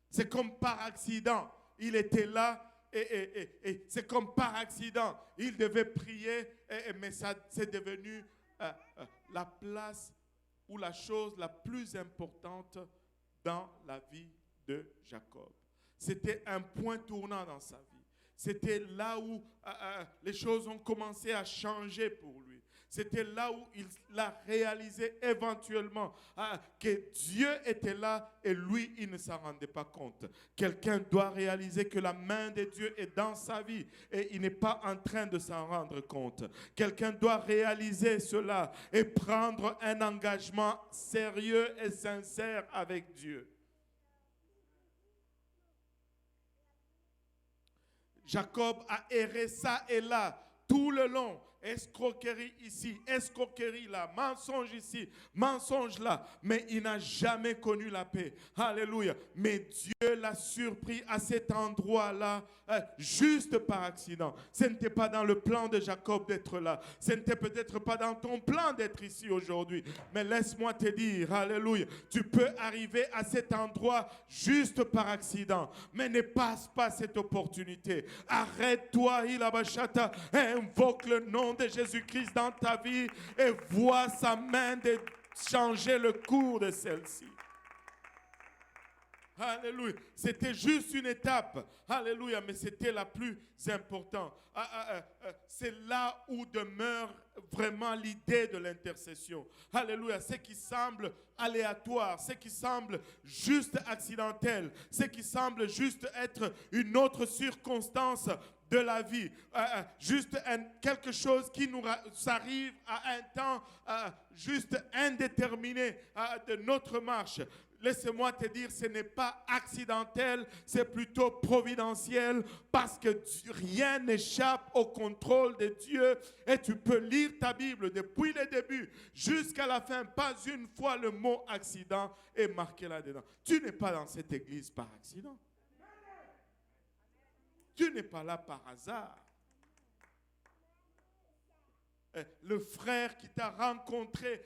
C'est comme par accident, il était là et c'est comme par accident, il devait prier, mais ça c'est devenu la place ou la chose la plus importante dans la vie de Jacob. C'était un point tournant dans sa vie. C'était là où les choses ont commencé à changer pour lui. C'était là où il a réalisé éventuellement que Dieu était là et lui, il ne s'en rendait pas compte. Quelqu'un doit réaliser que la main de Dieu est dans sa vie et il n'est pas en train de s'en rendre compte. Quelqu'un doit réaliser cela et prendre un engagement sérieux et sincère avec Dieu. Jacob a erré ça et là tout le long. escroquerie ici, escroquerie là, mensonge ici, mensonge là, mais il n'a jamais connu la paix. Alléluia. Mais Dieu l'a surpris à cet endroit-là, juste par accident. Ce n'était pas dans le plan de Jacob d'être là. Ce n'était peut-être pas dans ton plan d'être ici aujourd'hui. Mais laisse-moi te dire, alléluia, tu peux arriver à cet endroit juste par accident. Mais ne passe pas cette opportunité. Arrête-toi, Ilabashata, et invoque le nom de Jésus-Christ dans ta vie et vois sa main de changer le cours de celle-ci. Alléluia. C'était juste une étape. Alléluia. Mais c'était la plus importante. C'est là où demeure vraiment l'idée de l'intercession. Alléluia. Ce qui semble aléatoire, ce qui semble juste accidentel, ce qui semble juste être une autre circonstance de la vie, juste quelque chose qui nous arrive à un temps juste indéterminé de notre marche. Laisse-moi te dire, ce n'est pas accidentel, c'est plutôt providentiel parce que rien n'échappe au contrôle de Dieu et tu peux lire ta Bible depuis le début jusqu'à la fin. Pas une fois le mot accident est marqué là-dedans. Tu n'es pas dans cette église par accident. Tu n'es pas là par hasard. Le frère qui t'a rencontré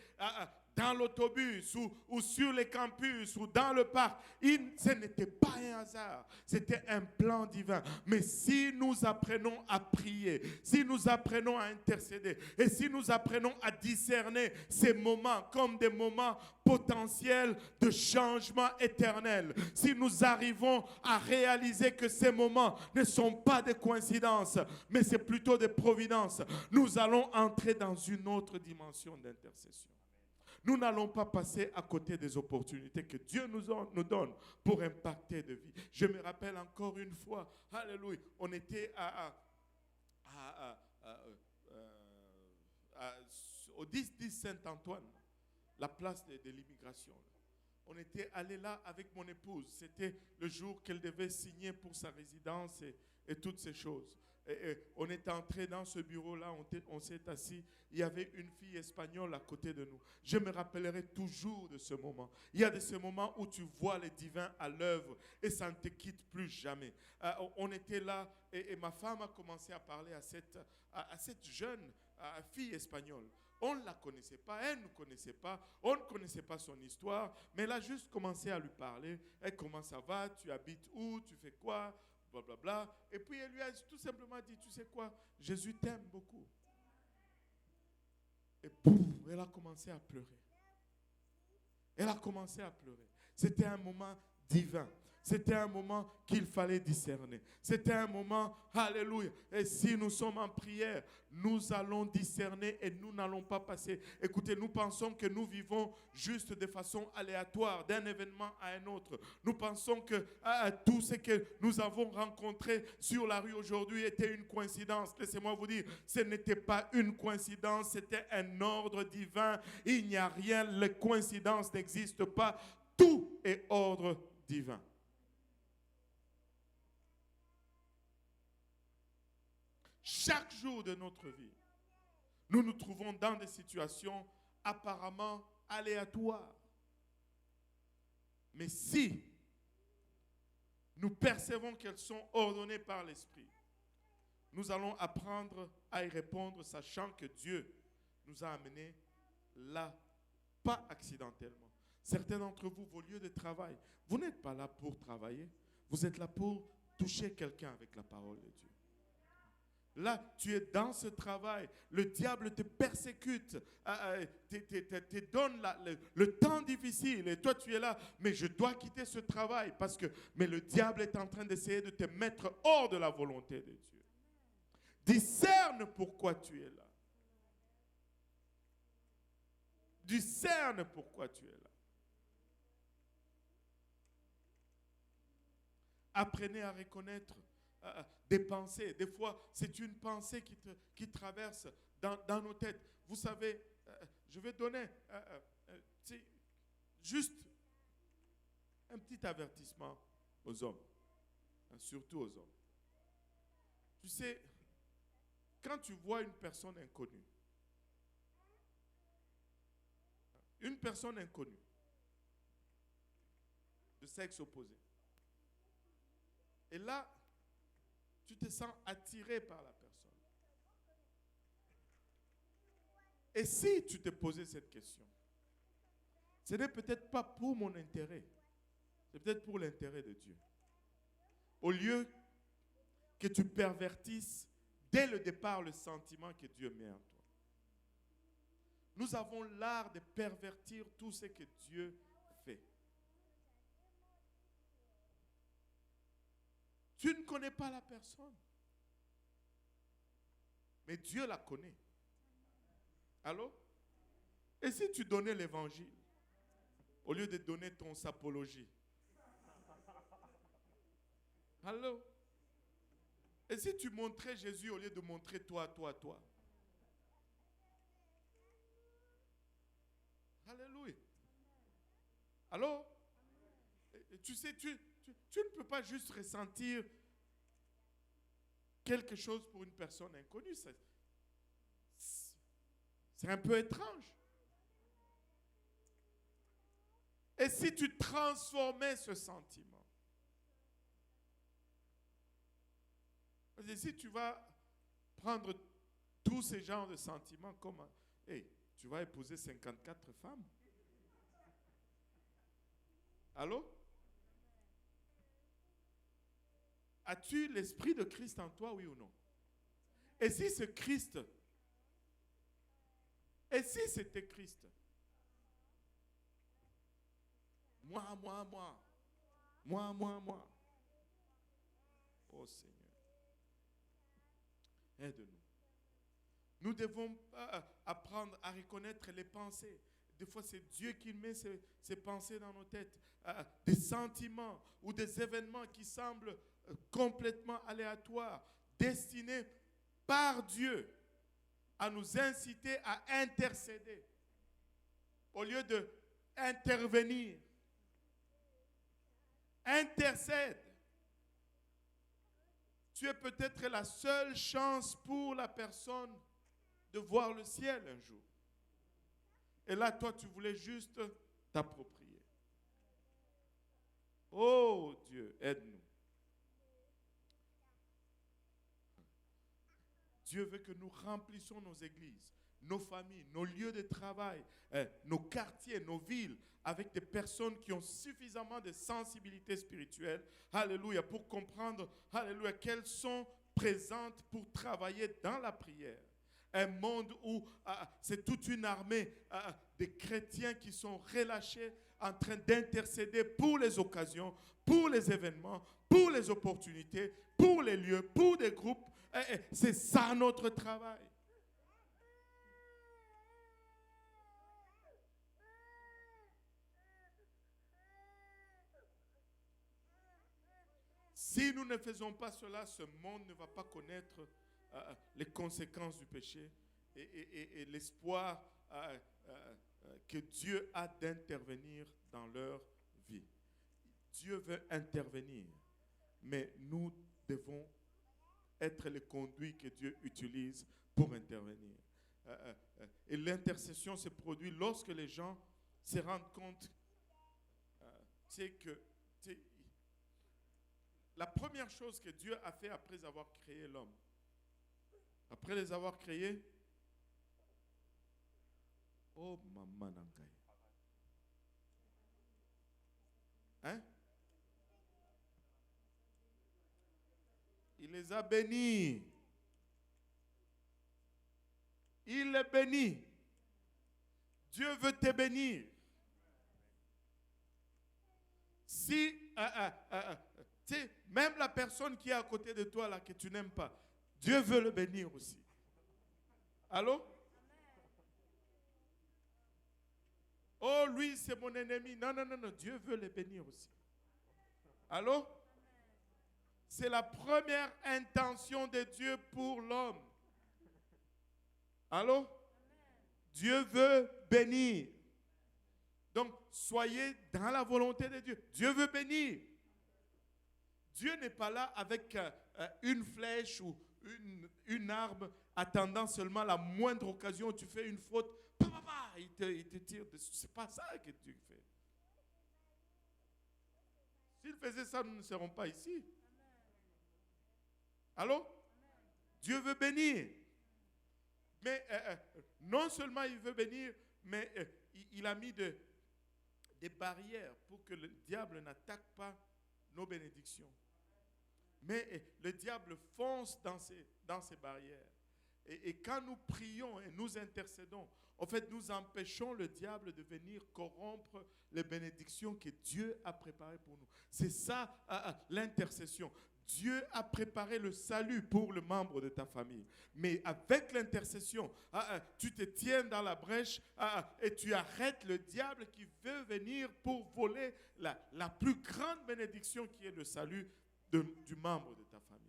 dans l'autobus ou sur les campus ou dans le parc, ce n'était pas un hasard, c'était un plan divin. Mais si nous apprenons à prier, si nous apprenons à intercéder et si nous apprenons à discerner ces moments comme des moments potentiels de changement éternel, si nous arrivons à réaliser que ces moments ne sont pas des coïncidences, mais c'est plutôt des providences, nous allons entrer dans une autre dimension d'intercession. Nous n'allons pas passer à côté des opportunités que Dieu nous donne pour impacter de vie. Je me rappelle encore une fois, alléluia, on était au 10-10 Saint-Antoine, la place de l'immigration. On était allé là avec mon épouse. C'était le jour qu'elle devait signer pour sa résidence et toutes ces choses. Et on est entré dans ce bureau-là, on s'est assis. Il y avait une fille espagnole à côté de nous. Je me rappellerai toujours de ce moment. Il y a de ces moments où tu vois le divin à l'œuvre et ça ne te quitte plus jamais. On était là et ma femme a commencé à parler à cette jeune fille espagnole. On ne la connaissait pas, elle ne nous connaissait pas, on ne connaissait pas son histoire, mais elle a juste commencé à lui parler. Elle, comment ça va? Tu habites où? Tu fais quoi? Blablabla. Et puis elle lui a tout simplement dit, tu sais quoi, Jésus t'aime beaucoup. Et pouf, elle a commencé à pleurer. Elle a commencé à pleurer. C'était un moment divin. C'était un moment qu'il fallait discerner. C'était un moment, alléluia. Et si nous sommes en prière, nous allons discerner et nous n'allons pas passer. Écoutez, nous pensons que nous vivons juste de façon aléatoire, d'un événement à un autre. Nous pensons que tout ce que nous avons rencontré sur la rue aujourd'hui était une coïncidence. Laissez-moi vous dire, ce n'était pas une coïncidence, c'était un ordre divin. Il n'y a rien, les coïncidences n'existent pas. Tout est ordre divin. Chaque jour de notre vie, nous nous trouvons dans des situations apparemment aléatoires. Mais si nous percevons qu'elles sont ordonnées par l'Esprit, nous allons apprendre à y répondre, sachant que Dieu nous a amenés là, pas accidentellement. Certains d'entre vous, vos lieux de travail, vous n'êtes pas là pour travailler, vous êtes là pour toucher quelqu'un avec la parole de Dieu. Là, tu es dans ce travail. Le diable te persécute, te donne le temps difficile. Et toi, tu es là. Mais je dois quitter ce travail parce que le diable est en train d'essayer de te mettre hors de la volonté de Dieu. Discerne pourquoi tu es là. Discerne pourquoi tu es là. Apprenez à reconnaître des pensées. Des fois, c'est une pensée qui traverse dans nos têtes. Vous savez, je vais donner juste un petit avertissement aux hommes, surtout aux hommes. Tu sais, quand tu vois une personne inconnue, de sexe opposé, et là, tu te sens attiré par la personne. Et si tu te posais cette question, ce n'est peut-être pas pour mon intérêt, c'est peut-être pour l'intérêt de Dieu. Au lieu que tu pervertisses dès le départ le sentiment que Dieu met en toi. Nous avons l'art de pervertir tout ce que Dieu fait. Tu ne connais pas la personne, mais Dieu la connaît. Allô? Et si tu donnais l'évangile, au lieu de donner ton sapologie? Allô? Et si tu montrais Jésus au lieu de montrer toi? Alléluia. Allô? Et tu sais, tu ne peux pas juste ressentir quelque chose pour une personne inconnue. C'est un peu étrange. Et si tu transformais ce sentiment? Parce que si tu vas prendre tous ces genres de sentiments comme... Hey, tu vas épouser 54 femmes. Allô? As-tu l'esprit de Christ en toi, oui ou non? Et si ce Christ... Et si c'était Christ? Moi. Oh Seigneur. Aide-nous. Nous devons apprendre à reconnaître les pensées. Des fois, c'est Dieu qui met ces pensées dans nos têtes. Des sentiments ou des événements qui semblent complètement aléatoires, destinés par Dieu à nous inciter à intercéder au lieu de intervenir. Intercède. Tu es peut-être la seule chance pour la personne de voir le ciel un jour. Et là, toi, tu voulais juste t'approprier. Oh Dieu, aide-nous. Dieu veut que nous remplissions nos églises, nos familles, nos lieux de travail, nos quartiers, nos villes, avec des personnes qui ont suffisamment de sensibilité spirituelle, alléluia, pour comprendre, alléluia, qu'elles sont présentes pour travailler dans la prière. Un monde où c'est toute une armée de chrétiens qui sont relâchés en train d'intercéder pour les occasions, pour les événements, pour les opportunités, pour les lieux, pour des groupes. C'est ça notre travail. Si nous ne faisons pas cela, ce monde ne va pas connaître les conséquences du péché et l'espoir que Dieu a d'intervenir dans leur vie. Dieu veut intervenir, mais nous devons être les conduits que Dieu utilise pour intervenir. Et l'intercession se produit lorsque les gens se rendent compte que la première chose que Dieu a fait après avoir créé l'homme, après les avoir créés, oh maman nankai. Hein? Il les a bénis. Il les bénit. Dieu veut te bénir. Si, même la personne qui est à côté de toi, là, que tu n'aimes pas, Dieu veut le bénir aussi. Allô? Oh, lui, c'est mon ennemi. Non, Dieu veut le bénir aussi. Allô? C'est la première intention de Dieu pour l'homme. Allô? Dieu veut bénir. Donc, soyez dans la volonté de Dieu. Dieu veut bénir. Dieu n'est pas là avec une flèche ou une arme attendant seulement la moindre occasion où tu fais une faute, il te tire dessus. Ce n'est pas ça que Dieu fait. S'il faisait ça, nous ne serons pas ici. Allô? Dieu veut bénir. Mais non seulement il veut bénir, mais il a mis des barrières pour que le diable n'attaque pas nos bénédictions. Mais le diable fonce dans ces barrières. Et quand nous prions et nous intercédons, en fait, nous empêchons le diable de venir corrompre les bénédictions que Dieu a préparées pour nous. C'est ça l'intercession. Dieu a préparé le salut pour le membre de ta famille. Mais avec l'intercession, tu te tiens dans la brèche et tu arrêtes le diable qui veut venir pour voler la plus grande bénédiction qui est le salut du membre de ta famille.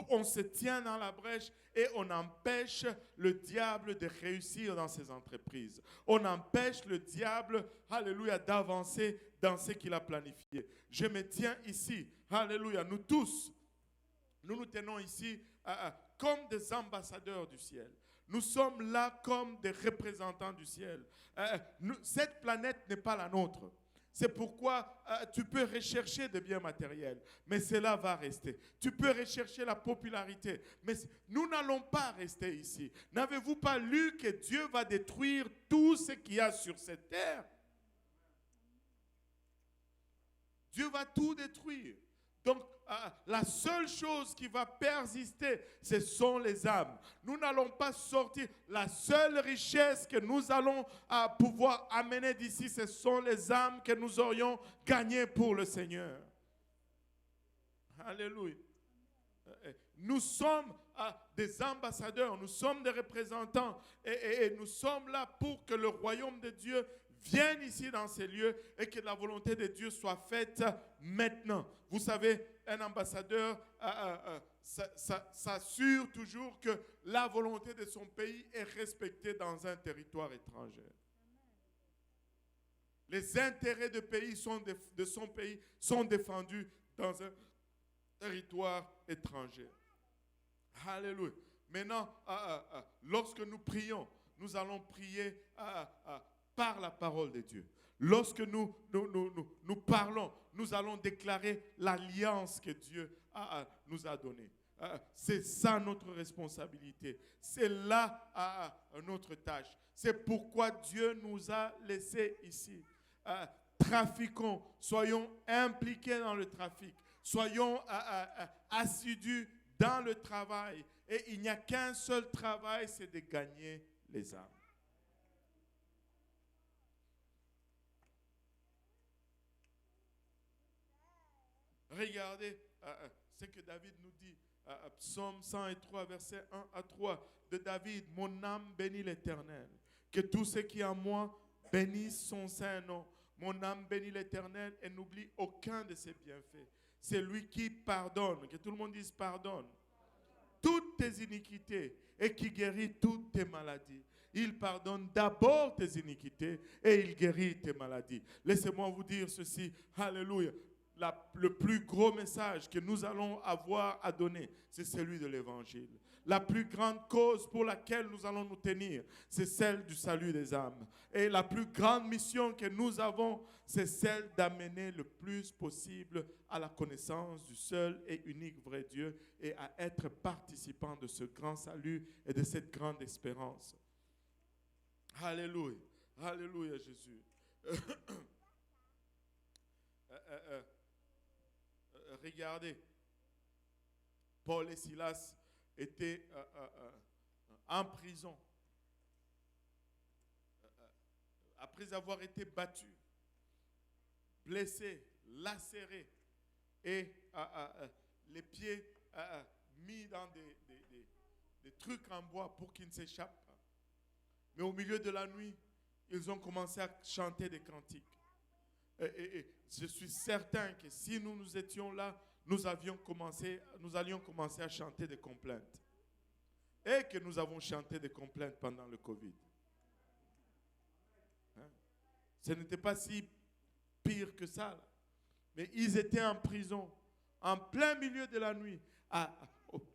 On se tient dans la brèche et on empêche le diable de réussir dans ses entreprises. On empêche le diable, alléluia, d'avancer dans ce qu'il a planifié. Je me tiens ici, alléluia, nous tous, nous nous tenons ici comme des ambassadeurs du ciel. Nous sommes là comme des représentants du ciel. Cette planète n'est pas la nôtre. C'est pourquoi tu peux rechercher des biens matériels, mais cela va rester. Tu peux rechercher la popularité, mais nous n'allons pas rester ici. N'avez-vous pas lu que Dieu va détruire tout ce qu'il y a sur cette terre? Dieu va tout détruire. Donc, la seule chose qui va persister, ce sont les âmes. Nous n'allons pas sortir. La seule richesse que nous allons pouvoir amener d'ici, ce sont les âmes que nous aurions gagnées pour le Seigneur. Alléluia. Nous sommes des ambassadeurs, nous sommes des représentants et nous sommes là pour que le royaume de Dieu vienne ici dans ces lieux et que la volonté de Dieu soit faite maintenant. Vous savez, un ambassadeur s'assure toujours que la volonté de son pays est respectée dans un territoire étranger. Les intérêts de son pays sont défendus dans un territoire étranger. Alléluia. Maintenant, lorsque nous prions, nous allons prier par la parole de Dieu. Lorsque nous parlons, nous allons déclarer l'alliance que Dieu nous a donnée. C'est ça notre responsabilité. C'est là notre tâche. C'est pourquoi Dieu nous a laissés ici. Trafiquons, soyons impliqués dans le trafic. Soyons assidus dans le travail. Et il n'y a qu'un seul travail, c'est de gagner les âmes. Regardez ce que David nous dit. Psaume 103, versets 1 à 3 de David. Mon âme bénit l'Éternel. Que tout ce qui est en moi bénisse son saint nom. Mon âme bénit l'Éternel et n'oublie aucun de ses bienfaits. C'est lui qui pardonne. Que tout le monde dise pardonne. Toutes tes iniquités et qui guérit toutes tes maladies. Il pardonne d'abord tes iniquités et il guérit tes maladies. Laissez-moi vous dire ceci. Alléluia. Le plus gros message que nous allons avoir à donner, c'est celui de l'Évangile. La plus grande cause pour laquelle nous allons nous tenir, c'est celle du salut des âmes. Et la plus grande mission que nous avons, c'est celle d'amener le plus possible à la connaissance du seul et unique vrai Dieu et à être participant de ce grand salut et de cette grande espérance. Alléluia. Alléluia, Jésus. Regardez, Paul et Silas étaient en prison après avoir été battus, blessés, lacérés et les pieds mis dans des trucs en bois pour qu'ils ne s'échappent pas. Mais au milieu de la nuit, ils ont commencé à chanter des cantiques. Et je suis certain que si nous étions là, nous allions commencer à chanter des complaintes. Et que nous avons chanté des complaintes pendant le Covid. Hein? Ce n'était pas si pire que ça. Là. Mais ils étaient en prison, en plein milieu de la nuit.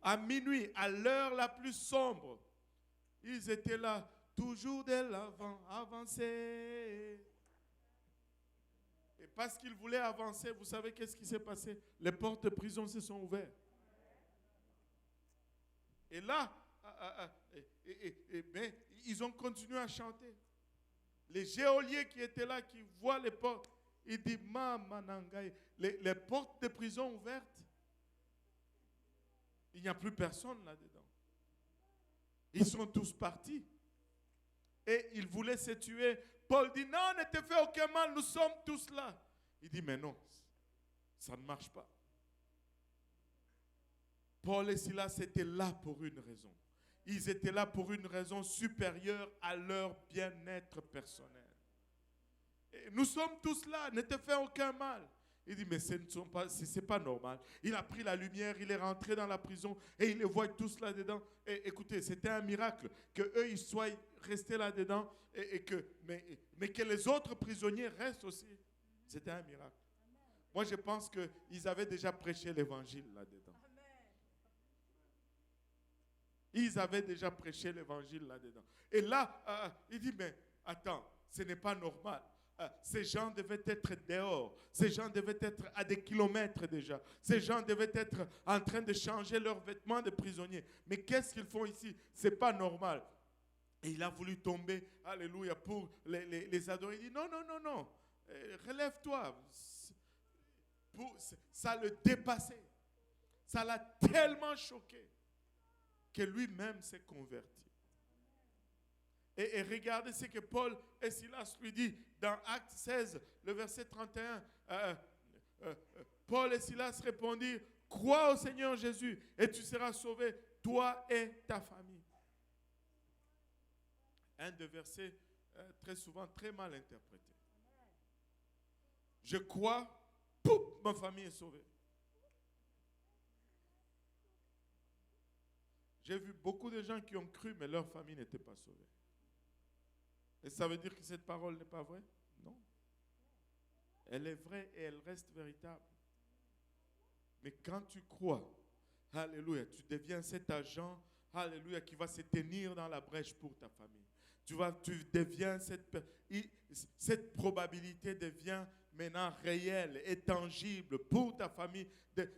à minuit, à l'heure la plus sombre, ils étaient là, toujours de l'avant, avancer. Et parce qu'ils voulaient avancer, vous savez qu'est-ce qui s'est passé? Les portes de prison se sont ouvertes. Et là, ben, ils ont continué à chanter. Les geôliers qui étaient là, qui voient les portes, ils disent, les portes de prison ouvertes, il n'y a plus personne là-dedans. Ils sont tous partis. Et ils voulaient se tuer. Paul dit, non, ne te fais aucun mal, nous sommes tous là. Il dit, mais non, ça ne marche pas. Paul et Silas étaient là pour une raison. Ils étaient là pour une raison supérieure à leur bien-être personnel. Et nous sommes tous là, ne te fais aucun mal. Il dit, mais ce n'est pas normal. Il a pris la lumière, il est rentré dans la prison et il les voit tous là-dedans. Et écoutez, c'était un miracle qu'eux, ils soient restés là-dedans mais que les autres prisonniers restent aussi. C'était un miracle. Moi, je pense qu'ils avaient déjà prêché l'évangile là-dedans. Ils avaient déjà prêché l'évangile là-dedans. Et là, il dit, mais attends, ce n'est pas normal. Ces gens devaient être dehors. Ces gens devaient être à des kilomètres déjà. Ces gens devaient être en train de changer leurs vêtements de prisonniers. Mais qu'est-ce qu'ils font ici? Ce n'est pas normal. Et il a voulu tomber, alléluia, pour les adorer. Il dit, non, non, non, non. Relève-toi. Ça le dépassait. Ça l'a tellement choqué que lui-même s'est converti. Et regardez ce que Paul et Silas lui disent dans Actes 16, le verset 31. Paul et Silas répondirent, crois au Seigneur Jésus et tu seras sauvé, toi et ta famille. Un des versets très souvent très mal interprété. Je crois, pouf, ma famille est sauvée. J'ai vu beaucoup de gens qui ont cru, mais leur famille n'était pas sauvée. Et ça veut dire que cette parole n'est pas vraie? Non. Elle est vraie et elle reste véritable. Mais quand tu crois, alléluia, tu deviens cet agent, alléluia, qui va se tenir dans la brèche pour ta famille. Tu deviens cette probabilité devient maintenant réelle et tangible pour ta famille.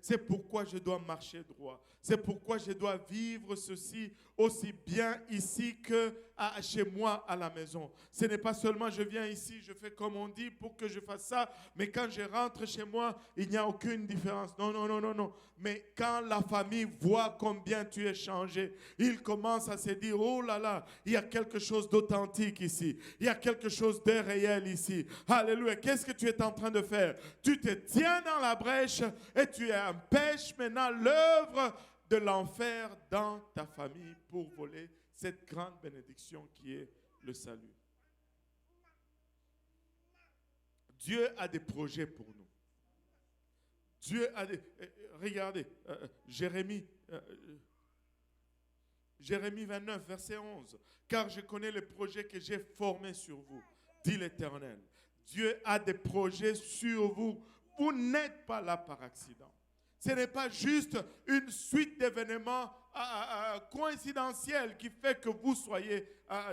C'est pourquoi je dois marcher droit. C'est pourquoi je dois vivre ceci aussi bien ici que chez moi à la maison. Ce n'est pas seulement je viens ici, je fais comme on dit pour que je fasse ça, mais quand je rentre chez moi, il n'y a aucune différence. Non, non, non, non, non. Mais quand la famille voit combien tu es changé, il commence à se dire, oh là là, il y a quelque chose d'authentique ici. Il y a quelque chose de réel ici. Alléluia. Qu'est-ce que tu es en train de faire? Tu te tiens dans la brèche et tu empêches maintenant l'œuvre de l'enfer dans ta famille pour voler cette grande bénédiction qui est le salut. Dieu a des projets pour nous. Dieu a des... regardez, Jérémie 29, verset 11. Car je connais les projets que j'ai formés sur vous, dit l'Éternel. Dieu a des projets sur vous. Vous n'êtes pas là par accident. Ce n'est pas juste une suite d'événements coïncidentiels qui fait que vous soyez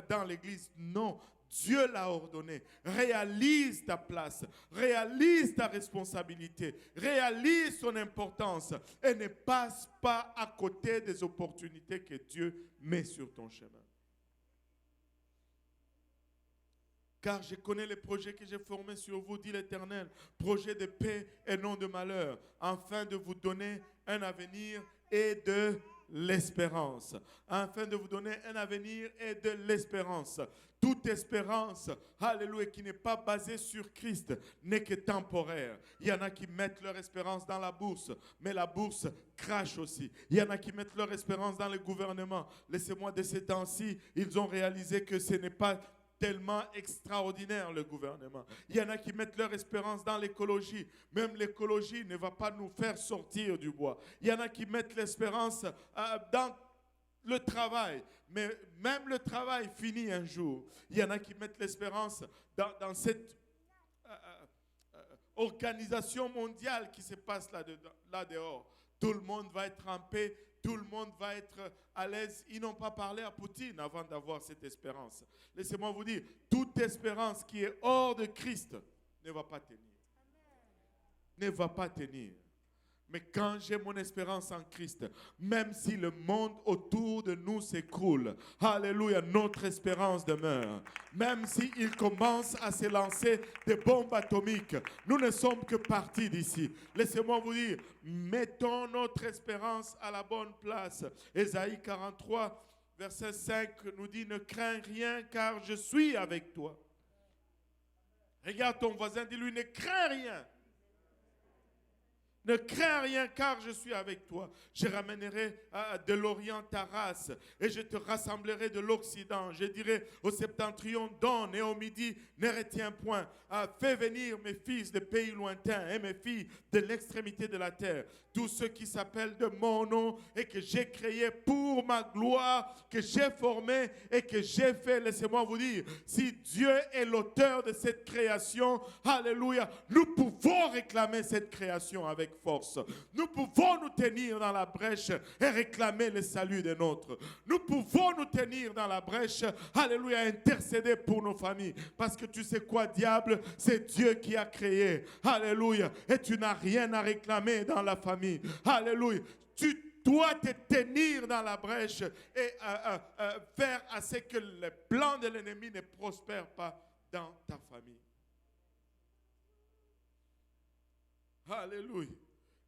dans l'église. Non, Dieu l'a ordonné. Réalise ta place, réalise ta responsabilité, réalise son importance et ne passe pas à côté des opportunités que Dieu met sur ton chemin. Car je connais les projets que j'ai formés sur vous, dit l'Éternel, projets de paix et non de malheur, afin de vous donner un avenir et de l'espérance. Afin de vous donner un avenir et de l'espérance. Toute espérance, alléluia, qui n'est pas basée sur Christ, n'est que temporaire. Il y en a qui mettent leur espérance dans la bourse, mais la bourse crache aussi. Il y en a qui mettent leur espérance dans le gouvernement. Laissez-moi de ces temps-ci, ils ont réalisé que ce n'est pas tellement extraordinaire le gouvernement. Il y en a qui mettent leur espérance dans l'écologie. Même l'écologie ne va pas nous faire sortir du bois. Il y en a qui mettent l'espérance dans le travail. Mais même le travail finit un jour. Il y en a qui mettent l'espérance dans cette organisation mondiale qui se passe là dehors. Tout le monde va être en paix. Tout le monde va être à l'aise. Ils n'ont pas parlé à Poutine avant d'avoir cette espérance. Laissez-moi vous dire, toute espérance qui est hors de Christ ne va pas tenir. Ne va pas tenir. Mais quand j'ai mon espérance en Christ, même si le monde autour de nous s'écroule, alléluia, notre espérance demeure. Même s'il commence à se lancer des bombes atomiques, nous ne sommes que partis d'ici. Laissez-moi vous dire, mettons notre espérance à la bonne place. Ésaïe 43, verset 5 nous dit, ne crains rien car je suis avec toi. Regarde ton voisin, dis-lui, ne crains rien. Ne crains rien car je suis avec toi. Je ramènerai de l'Orient ta race et je te rassemblerai de l'Occident. Je dirai au septentrion donne et au midi ne retiens point. Fais venir mes fils de pays lointains et mes filles de l'extrémité de la terre. Tous ceux qui s'appellent de mon nom et que j'ai créé pour ma gloire, que j'ai formé et que j'ai fait. Laissez-moi vous dire, si Dieu est l'auteur de cette création, alléluia, nous pouvons réclamer cette création avec force. Nous pouvons nous tenir dans la brèche et réclamer le salut des nôtres. Nous pouvons nous tenir dans la brèche, alléluia, intercéder pour nos familles. Parce que tu sais quoi, diable? C'est Dieu qui a créé, alléluia, et tu n'as rien à réclamer dans la famille. Alléluia. Tu dois te tenir dans la brèche et faire à ce que le plan de l'ennemi ne prospère pas dans ta famille. Alléluia.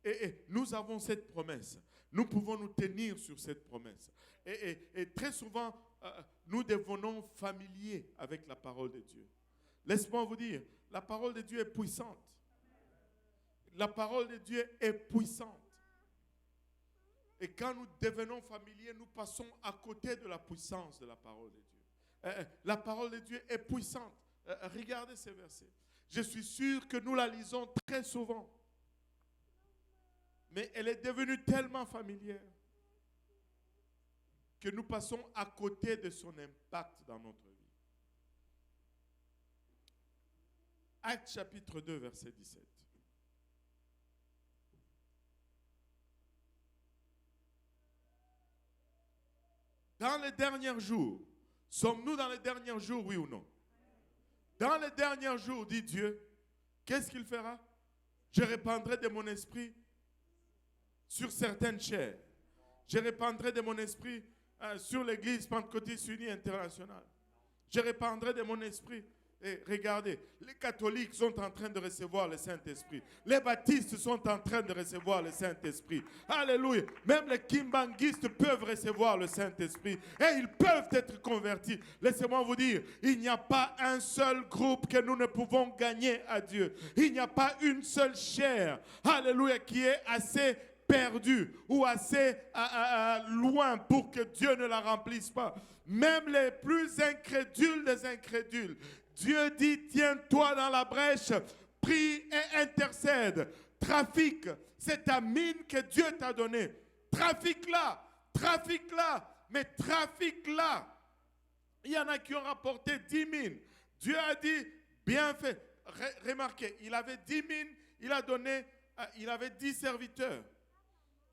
Et nous avons cette promesse. Nous pouvons nous tenir sur cette promesse. Et très souvent, nous devenons familiers avec la parole de Dieu. Laisse-moi vous dire, la parole de Dieu est puissante. La parole de Dieu est puissante. Et quand nous devenons familiers, nous passons à côté de la puissance de la parole de Dieu. La parole de Dieu est puissante. Regardez ces versets. Je suis sûr que nous la lisons très souvent. Mais elle est devenue tellement familière que nous passons à côté de son impact dans notre vie. Actes chapitre 2, verset 17. Dans les derniers jours, sommes-nous dans les derniers jours, oui ou non? Dans les derniers jours, dit Dieu, qu'est-ce qu'il fera? Je répandrai de mon esprit sur certaines chairs. Je répandrai de mon esprit sur l'église pentecôtiste unie internationale. Je répandrai de mon esprit. Et regardez, les catholiques sont en train de recevoir le Saint-Esprit. Les baptistes sont en train de recevoir le Saint-Esprit. Alléluia. Même les kimbanguistes peuvent recevoir le Saint-Esprit. Et ils peuvent être convertis. Laissez-moi vous dire, il n'y a pas un seul groupe que nous ne pouvons gagner à Dieu. Il n'y a pas une seule chair, alléluia, qui est assez perdue ou assez loin pour que Dieu ne la remplisse pas. Même les plus incrédules des incrédules, Dieu dit, tiens-toi dans la brèche, prie et intercède. Trafique, c'est ta mine que Dieu t'a donnée. Trafique-la, mais trafique-la. Il y en a qui ont rapporté 10 mines. Dieu a dit, bien fait. Remarquez, il avait 10 mines, il avait 10 serviteurs.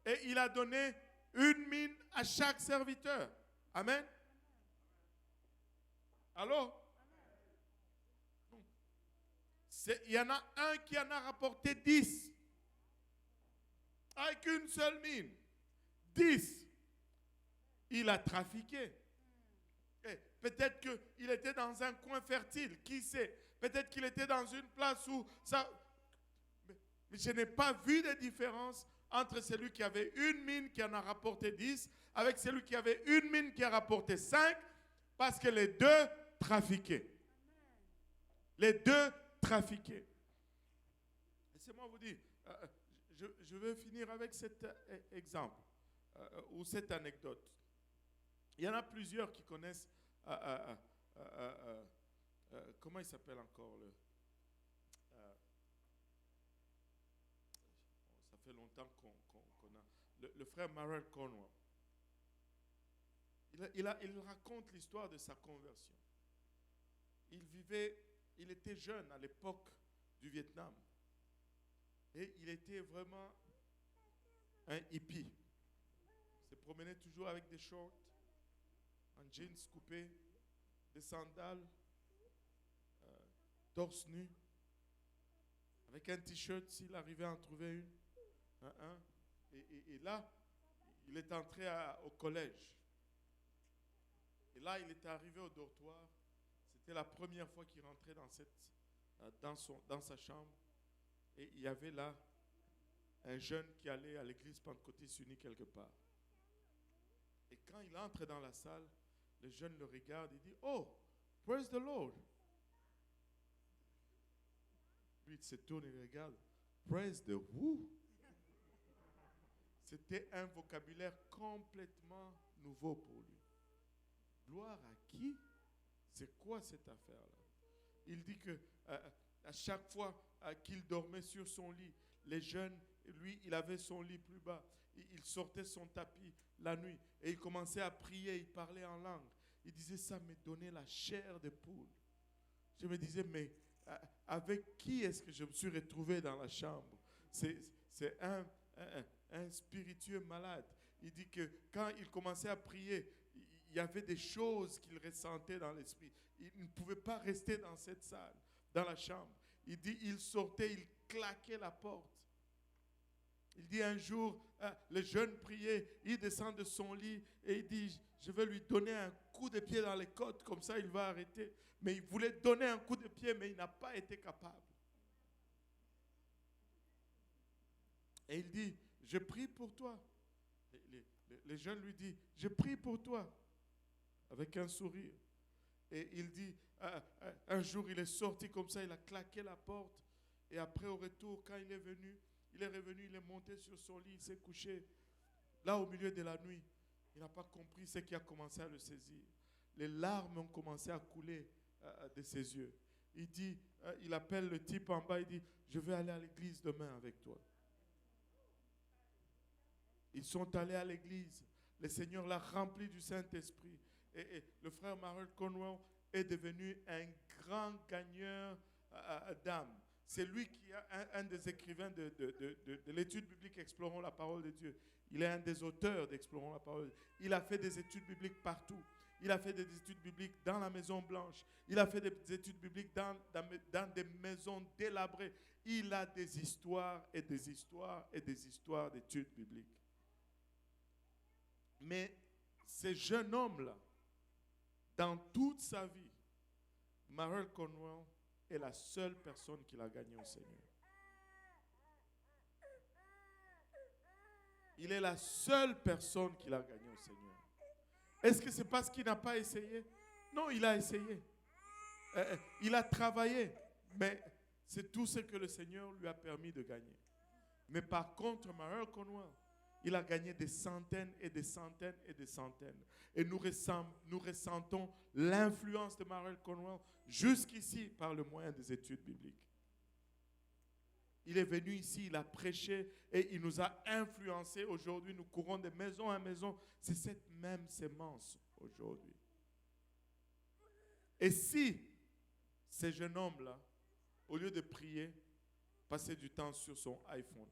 Et il a donné une mine à chaque serviteur. Amen. Alors, il y en a un qui en a rapporté 10. Avec une seule mine. 10. Il a trafiqué. Et peut-être qu'il était dans un coin fertile. Qui sait? Peut-être qu'il était dans une place où ça... Mais je n'ai pas vu de différence entre celui qui avait une mine qui en a rapporté 10 avec celui qui avait une mine qui a rapporté 5 parce que les deux trafiquaient. Les deux trafiquaient. Laissez-moi vous dire, je vais finir avec cet exemple ou cette anecdote. Il y en a plusieurs qui connaissent, comment il s'appelle encore ça fait longtemps qu'on a, le frère Marrell Cornwall. Il raconte l'histoire de sa conversion. Il était jeune à l'époque du Vietnam. Et il était vraiment un hippie. Il se promenait toujours avec des shorts, en jeans coupés, des sandales, torse nu, avec un t-shirt s'il arrivait à en trouver une. Et là, il est entré au collège. Et là, il était arrivé au dortoir. C'était la première fois qu'il rentrait dans sa chambre. Et il y avait là un jeune qui allait à l'église pentecôtiste unie quelque part. Et quand il entre dans la salle, le jeune le regarde et dit, oh, praise the Lord. Puis il se tourne et il regarde, praise the who? C'était un vocabulaire complètement nouveau pour lui. Gloire à qui? C'est quoi cette affaire-là? Il dit que à chaque fois qu'il dormait sur son lit, les jeunes, lui, il avait son lit plus bas. Il sortait son tapis la nuit et il commençait à prier, il parlait en langue. Il disait, ça me donnait la chair de poule. Je me disais, mais avec qui est-ce que je me suis retrouvé dans la chambre? C'est un spiritueux malade. Il dit que quand il commençait à prier, il y avait des choses qu'il ressentait dans l'esprit. Il ne pouvait pas rester dans cette salle, dans la chambre. Il dit, il sortait, il claquait la porte. Il dit un jour, le jeune priait, il descend de son lit et il dit, je vais lui donner un coup de pied dans les côtes, comme ça il va arrêter. Mais il voulait donner un coup de pied, mais il n'a pas été capable. Et il dit, je prie pour toi. Les jeunes lui disent, je prie pour toi, avec un sourire. Et il dit, un jour il est sorti comme ça, il a claqué la porte. Et après au retour, quand il est revenu, il est monté sur son lit, il s'est couché. Là au milieu de la nuit, il n'a pas compris ce qui a commencé à le saisir. Les larmes ont commencé à couler de ses yeux. Il dit, il appelle le type en bas, il dit, je vais aller à l'église demain avec toi. Ils sont allés à l'église. Le Seigneur l'a rempli du Saint-Esprit. Et le frère Marel Conwell est devenu un grand gagneur d'âme. C'est lui qui est un des écrivains de l'étude biblique Explorons la parole de Dieu. Il est un des auteurs d'Explorons la parole de Dieu. Il a fait des études bibliques partout. Il a fait des études bibliques dans la Maison Blanche. Il a fait des études bibliques dans des maisons délabrées. Il a des histoires et des histoires et des histoires d'études bibliques. Mais ce jeune homme-là, dans toute sa vie, Marel Conwell est la seule personne qui l'a gagné au Seigneur. Il est la seule personne qui l'a gagné au Seigneur. Est-ce que c'est parce qu'il n'a pas essayé? Non, il a essayé. Il a travaillé, mais c'est tout ce que le Seigneur lui a permis de gagner. Mais par contre, Marel Conwell, il a gagné des centaines et des centaines et des centaines. Et nous ressentons l'influence de Marel Conwell jusqu'ici par le moyen des études bibliques. Il est venu ici, il a prêché et il nous a influencés. Aujourd'hui, nous courons de maison à maison. C'est cette même sémence aujourd'hui. Et si ce jeune homme-là, au lieu de prier, passait du temps sur son iPhone,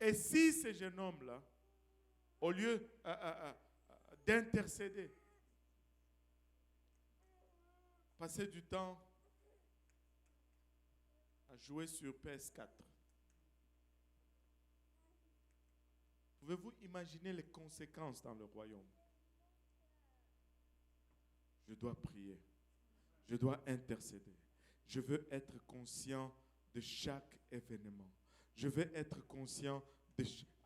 et si ce jeune homme-là, au lieu d'intercéder, passait du temps à jouer sur PS4, pouvez-vous imaginer les conséquences dans le royaume? Je dois prier. Je dois intercéder. Je veux être conscient de chaque événement. Je veux être conscient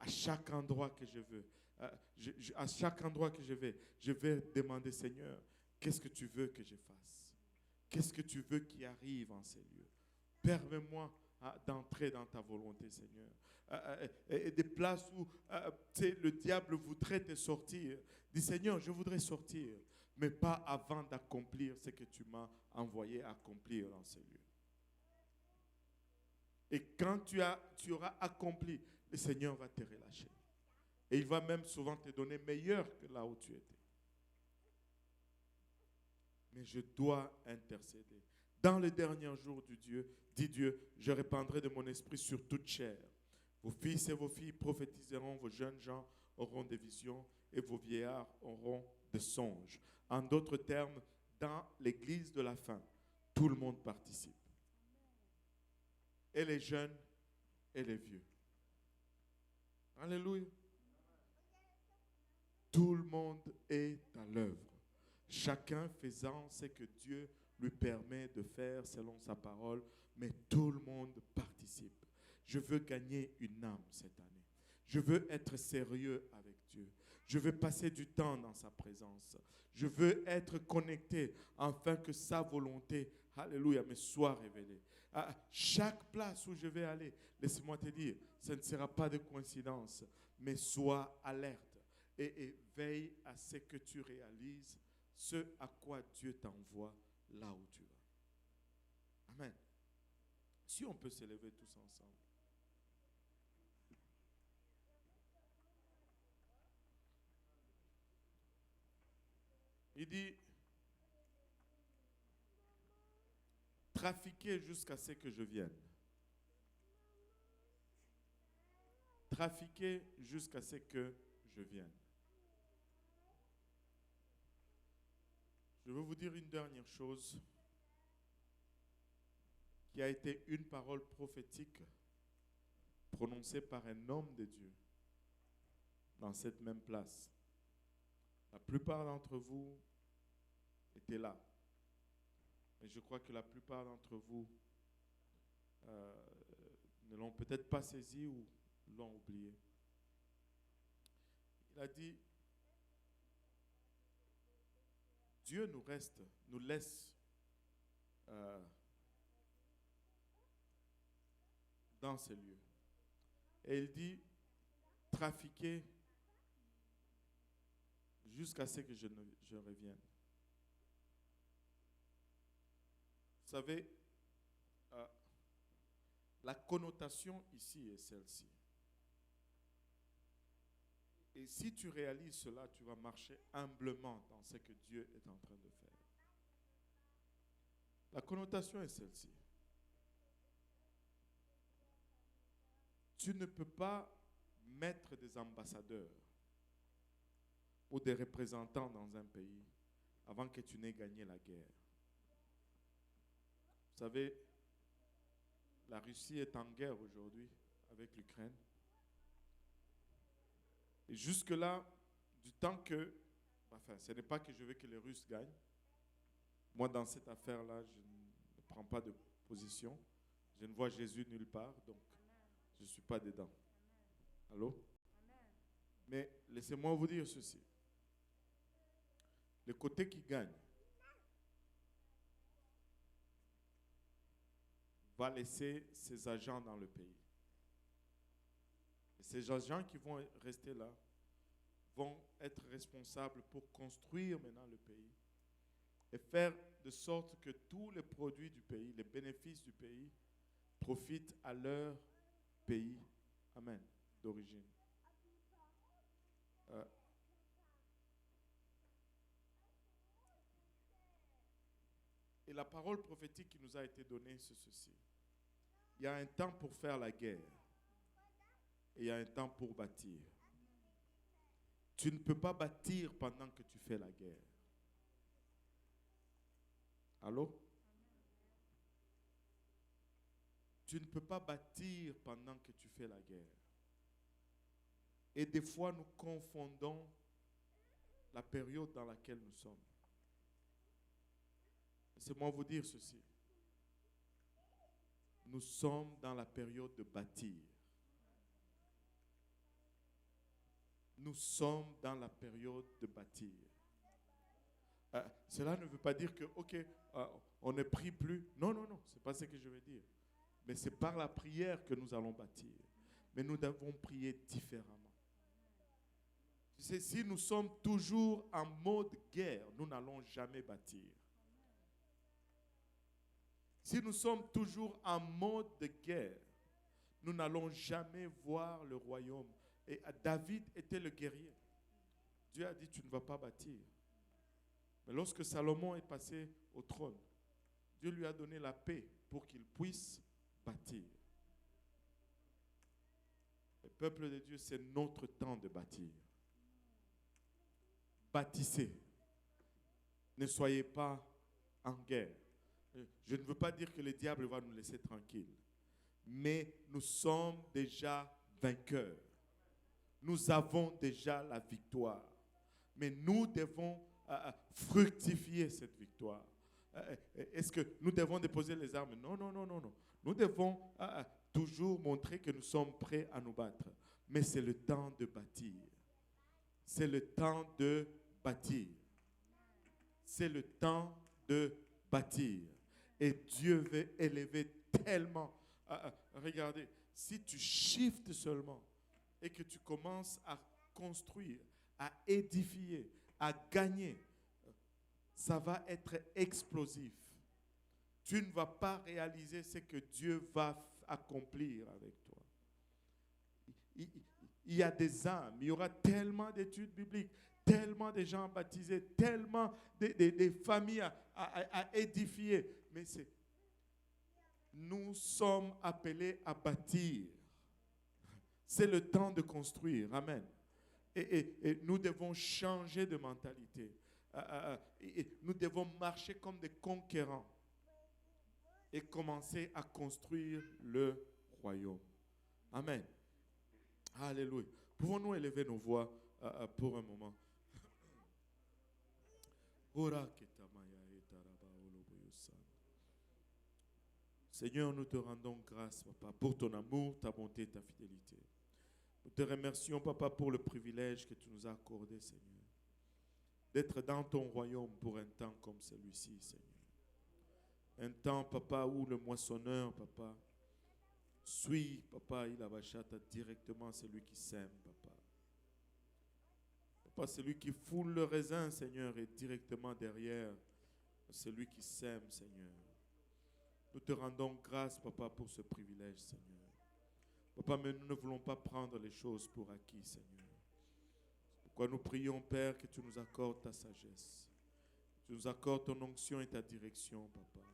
à chaque endroit que je veux. À chaque endroit que je vais demander, Seigneur, qu'est-ce que tu veux que je fasse? Qu'est-ce que tu veux qui arrive en ces lieux? Permets-moi d'entrer dans ta volonté, Seigneur. Et des places où le diable voudrait te sortir. Dis, Seigneur, je voudrais sortir, mais pas avant d'accomplir ce que tu m'as envoyé accomplir dans ces lieux. Et quand tu auras accompli, le Seigneur va te relâcher. Et il va même souvent te donner meilleur que là où tu étais. Mais je dois intercéder. Dans les derniers jours du Dieu, dit Dieu, je répandrai de mon esprit sur toute chair. Vos fils et vos filles prophétiseront, vos jeunes gens auront des visions et vos vieillards auront des songes. En d'autres termes, dans l'église de la fin, tout le monde participe. Et les jeunes et les vieux. Alléluia. Tout le monde est à l'œuvre. Chacun faisant ce que Dieu lui permet de faire selon sa parole, mais tout le monde participe. Je veux gagner une âme cette année. Je veux être sérieux avec Dieu. Je veux passer du temps dans sa présence. Je veux être connecté afin que sa volonté, alléluia, me soit révélée. À chaque place où je vais aller, laisse-moi te dire, ce ne sera pas de coïncidence, mais sois alerte et veille à ce que tu réalises, ce à quoi Dieu t'envoie là où tu vas. Amen. Si on peut s'élever tous ensemble. Il dit, trafiquez jusqu'à ce que je vienne. Trafiquez jusqu'à ce que je vienne. Je veux vous dire une dernière chose qui a été une parole prophétique prononcée par un homme de Dieu dans cette même place. La plupart d'entre vous étaient là. Mais je crois que la plupart d'entre vous ne l'ont peut-être pas saisi ou l'ont oublié. Il a dit, Dieu nous laisse dans ces lieux. Et il dit, trafiquez jusqu'à ce que je revienne. Vous savez, la connotation ici est celle-ci. Et si tu réalises cela, tu vas marcher humblement dans ce que Dieu est en train de faire. La connotation est celle-ci. Tu ne peux pas mettre des ambassadeurs ou des représentants dans un pays avant que tu n'aies gagné la guerre. Vous savez, la Russie est en guerre aujourd'hui avec l'Ukraine. Et jusque-là, du temps que, enfin, ce n'est pas que je veux que les Russes gagnent. Moi, dans cette affaire-là, je ne prends pas de position. Je ne vois Jésus nulle part, donc je ne suis pas dedans. Allô? Mais laissez-moi vous dire ceci. Le côté qui gagne va laisser ses agents dans le pays. Et ces agents qui vont rester là vont être responsables pour construire maintenant le pays et faire de sorte que tous les produits du pays, les bénéfices du pays, profitent à leur pays, amen, d'origine. Et la parole prophétique qui nous a été donnée, c'est ceci. Il y a un temps pour faire la guerre et il y a un temps pour bâtir. Tu ne peux pas bâtir pendant que tu fais la guerre. Allô? Tu ne peux pas bâtir pendant que tu fais la guerre. Et des fois, nous confondons la période dans laquelle nous sommes. Laissez-moi vous dire ceci. Nous sommes dans la période de bâtir. Nous sommes dans la période de bâtir. Cela ne veut pas dire que, ok, on ne prie plus. Non, non, non, ce n'est pas ce que je veux dire. Mais c'est par la prière que nous allons bâtir. Mais nous devons prier différemment. Tu sais, si nous sommes toujours en mode guerre, nous n'allons jamais bâtir. Si nous sommes toujours en mode de guerre, nous n'allons jamais voir le royaume. Et David était le guerrier. Dieu a dit, tu ne vas pas bâtir. Mais lorsque Salomon est passé au trône, Dieu lui a donné la paix pour qu'il puisse bâtir. Le peuple de Dieu, c'est notre temps de bâtir. Bâtissez. Ne soyez pas en guerre. Je ne veux pas dire que le diable va nous laisser tranquilles, mais nous sommes déjà vainqueurs. Nous avons déjà la victoire. Mais nous devons fructifier cette victoire. Est-ce que nous devons déposer les armes? Non, non, non, non, non. Nous devons toujours montrer que nous sommes prêts à nous battre. Mais c'est le temps de bâtir. C'est le temps de bâtir. C'est le temps de bâtir. Et Dieu veut élever tellement. Regardez, si tu shiftes seulement et que tu commences à construire, à édifier, à gagner, ça va être explosif. Tu ne vas pas réaliser ce que Dieu va accomplir avec toi. Il y a des âmes, il y aura tellement d'études bibliques, tellement de gens baptisés, tellement de familles à édifier. Mais nous sommes appelés à bâtir. C'est le temps de construire. Amen. Et nous devons changer de mentalité. Et nous devons marcher comme des conquérants et commencer à construire le royaume. Amen. Alléluia. Pouvons-nous élever nos voix pour un moment? Seigneur, nous te rendons grâce, Papa, pour ton amour, ta bonté, ta fidélité. Nous te remercions, Papa, pour le privilège que tu nous as accordé, Seigneur, d'être dans ton royaume pour un temps comme celui-ci, Seigneur. Un temps, Papa, où le moissonneur, Papa, suit, Papa, il achète directement celui qui sème, Papa. Papa, celui qui foule le raisin, Seigneur, est directement derrière celui qui sème, Seigneur. Nous te rendons grâce, Papa, pour ce privilège, Seigneur. Papa, mais nous ne voulons pas prendre les choses pour acquis, Seigneur. Pourquoi nous prions, Père, que tu nous accordes ta sagesse. Tu nous accordes ton onction et ta direction, Papa.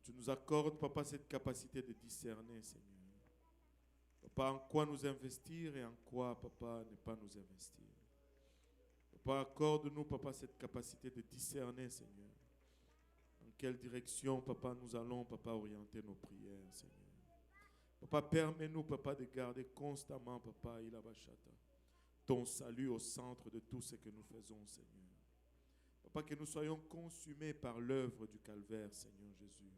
Tu nous accordes, Papa, cette capacité de discerner, Seigneur. Papa, en quoi nous investir et en quoi, Papa, ne pas nous investir. Papa, accorde-nous, Papa, cette capacité de discerner, Seigneur. En quelle direction, Papa, nous allons, Papa, orienter nos prières, Seigneur. Papa, permets-nous, Papa, de garder constamment, Papa, ton salut au centre de tout ce que nous faisons, Seigneur. Papa, que nous soyons consumés par l'œuvre du calvaire, Seigneur Jésus.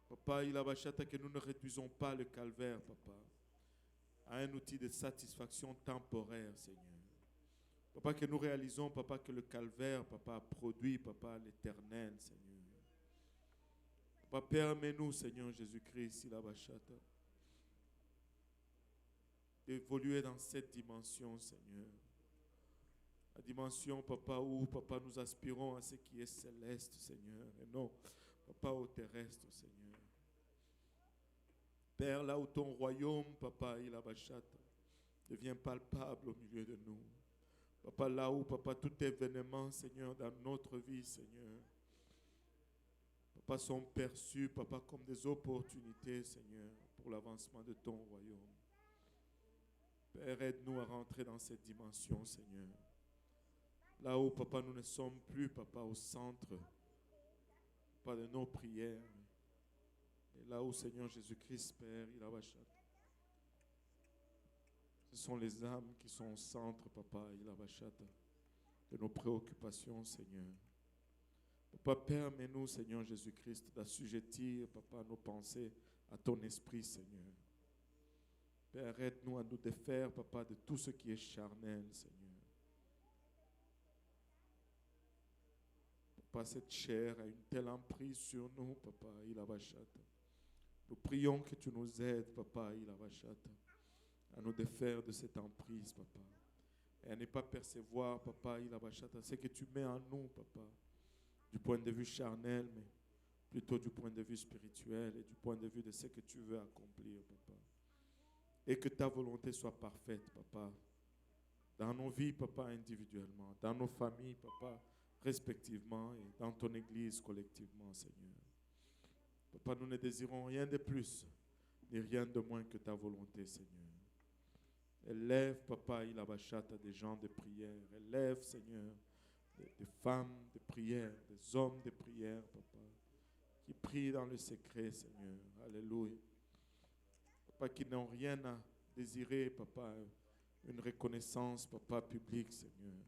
Papa, que nous ne réduisons pas le calvaire, Papa, à un outil de satisfaction temporaire, Seigneur. Papa, que nous réalisons, Papa, que le calvaire, Papa, produit, Papa, l'éternel, Seigneur. Papa, permets-nous, Seigneur Jésus-Christ, d'évoluer dans cette dimension, Seigneur. La dimension, Papa, où, Papa, nous aspirons à ce qui est céleste, Seigneur, et non, Papa, au terrestre, Seigneur. Père, là où ton royaume, Papa, devient palpable au milieu de nous. Papa, là où, Papa, tout événement, Seigneur, dans notre vie, Seigneur, Papa, sont perçus, Papa, comme des opportunités, Seigneur, pour l'avancement de ton royaume. Père, aide-nous à rentrer dans cette dimension, Seigneur. Là où, Papa, nous ne sommes plus, Papa, au centre, Papa, de nos prières. Et là où, Seigneur Jésus-Christ, Père, ce sont les âmes qui sont au centre, Papa, de nos préoccupations, Seigneur. Papa, permets-nous, Seigneur Jésus-Christ, d'assujettir, Papa, nos pensées à ton esprit, Seigneur. Père, aide-nous à nous défaire, Papa, de tout ce qui est charnel, Seigneur. Papa, cette chair a une telle emprise sur nous, Papa, Nous prions que tu nous aides, Papa, à nous défaire de cette emprise, Papa. Et à ne pas percevoir, Papa, ce que tu mets en nous, Papa, du point de vue charnel, mais plutôt du point de vue spirituel et du point de vue de ce que tu veux accomplir, Papa. Et que ta volonté soit parfaite, Papa, dans nos vies, Papa, individuellement, dans nos familles, Papa, respectivement et dans ton Église collectivement, Seigneur. Papa, nous ne désirons rien de plus, ni rien de moins que ta volonté, Seigneur. Élève, Papa, Ilabachata, des gens de prière. Élève, Seigneur, des femmes de prière, des hommes de prière, Papa, qui prient dans le secret, Seigneur. Alléluia. Papa, qui n'ont rien à désirer, Papa, une reconnaissance, Papa, publique, Seigneur.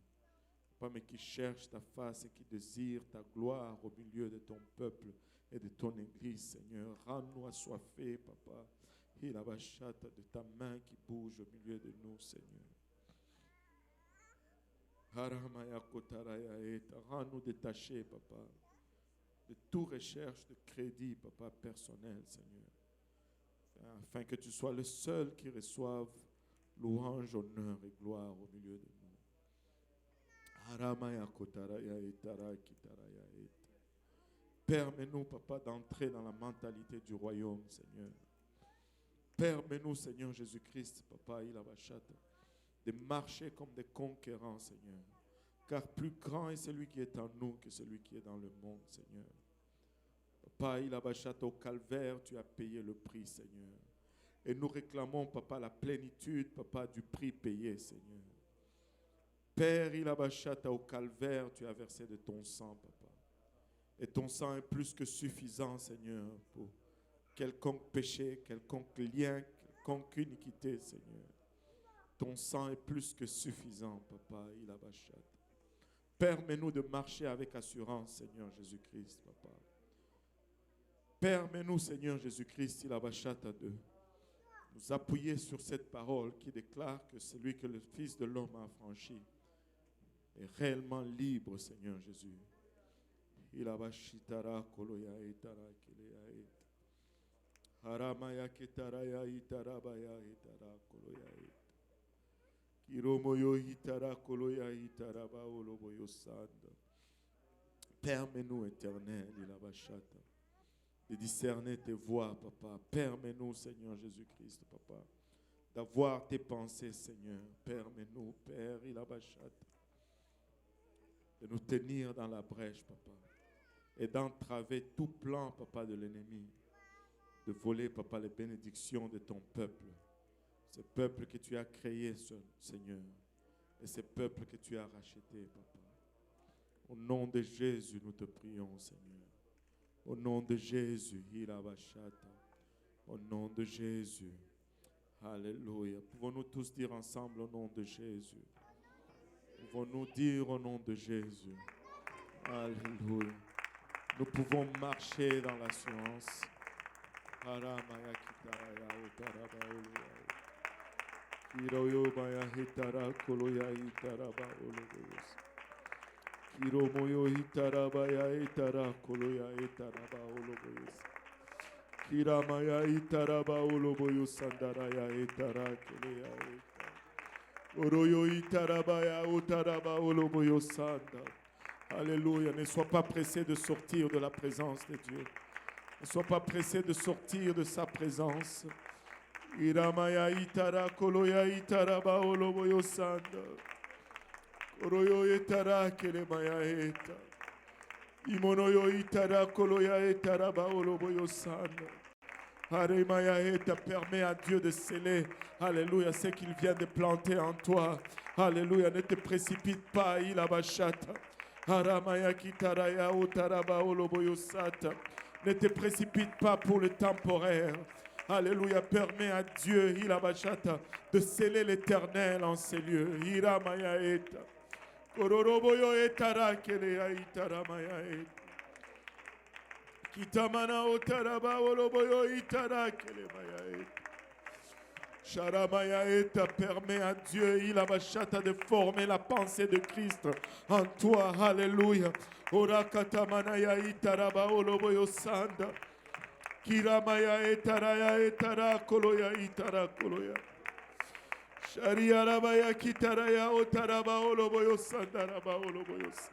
Papa, mais qui cherchent ta face et qui désirent ta gloire au milieu de ton peuple et de ton Église, Seigneur. Rends-nous assoiffés, Papa, Ilabachata, de ta main qui bouge au milieu de nous, Seigneur. Rends-nous détachés, Papa, de toute recherche de crédit, Papa, personnel, Seigneur, afin que tu sois le seul qui reçoive louange, honneur et gloire au milieu de nous. Permets-nous, Papa, d'entrer dans la mentalité du royaume, Seigneur. Permets-nous, Seigneur Jésus-Christ, Papa, Ilabachata, de marcher comme des conquérants, Seigneur. Car plus grand est celui qui est en nous que celui qui est dans le monde, Seigneur. Papa, Ilabachata, au calvaire, tu as payé le prix, Seigneur. Et nous réclamons, Papa, la plénitude, Papa, du prix payé, Seigneur. Père, Ilabachata, au calvaire, tu as versé de ton sang, Papa. Et ton sang est plus que suffisant, Seigneur, pour quelconque péché, quelconque lien, quelconque iniquité, Seigneur. Ton sang est plus que suffisant, Papa, Ilabachata. Permets-nous de marcher avec assurance, Seigneur Jésus-Christ, Papa. Permets-nous, Seigneur Jésus-Christ, Ilabachata, de nous appuyer sur cette parole qui déclare que celui que le Fils de l'homme a franchi est réellement libre, Seigneur Jésus. Ilabashitara koloya itara kileya it. Haramaya ketaraya itarabaya itara koloya it. Kiromoyo itara koloya itaraba oloboyo sanda. Permets-nous, Éternel, Ilabashata, de discerner tes voies, Papa. Permets-nous, Seigneur Jésus-Christ, Papa, d'avoir tes pensées, Seigneur. Permets-nous, Père, Ilabashata, de nous tenir dans la brèche, Papa, et d'entraver tout plan, Papa, de l'ennemi, de voler, Papa, les bénédictions de ton peuple. Ce peuple que tu as créé, Seigneur, et ce peuple que tu as racheté, Papa. Au nom de Jésus, nous te prions, Seigneur. Au nom de Jésus, Ilabashata. Au nom de Jésus. Alléluia. Pouvons-nous tous dire ensemble au nom de Jésus? Pouvons-nous dire au nom de Jésus? Alléluia. Nous pouvons marcher dans l'assurance. Kiromoyo itarabaya itara koloya itaraba oloboyos. Kiramaya itaraba oloboyos sandaraya itara keleya ita. Oroyo itarabaya utaraba oloboyos sanda. Alléluia. Ne sois pas pressé de sortir de la présence de Dieu. Ne sois pas pressé de sortir de sa présence. Iramaya itara koloya itaraba oloboyos sanda. Oroyo etara kele maya eta. Imonoyo itara koloya etara baoloboyo sana. Hare maya eta, permet à Dieu de sceller, alléluia, ce qu'il vient de planter en toi. Alléluia, ne te précipite pas, Ilabashata. Haramaya kitara ya utara baoloboyo sata. Ne te précipite pas pour le temporaire. Alléluia, permet à Dieu, Ilabashata, de sceller l'éternel en ces lieux. Iramaya eta. Kororoboyo etara kele ya itara maya et. Kitamana otaraba oloboyo itara kele maya et. Sharamaya eta, permet à Dieu, Ilabashata, de former la pensée de Christ en toi. Alléluia. Orakatamana ya itaraba oloboyo sanda. Kiramaya etara ya etara koloya itara koloya. Shariarabaya kitaraya otaraba oloboyo sandaraba oloboyos.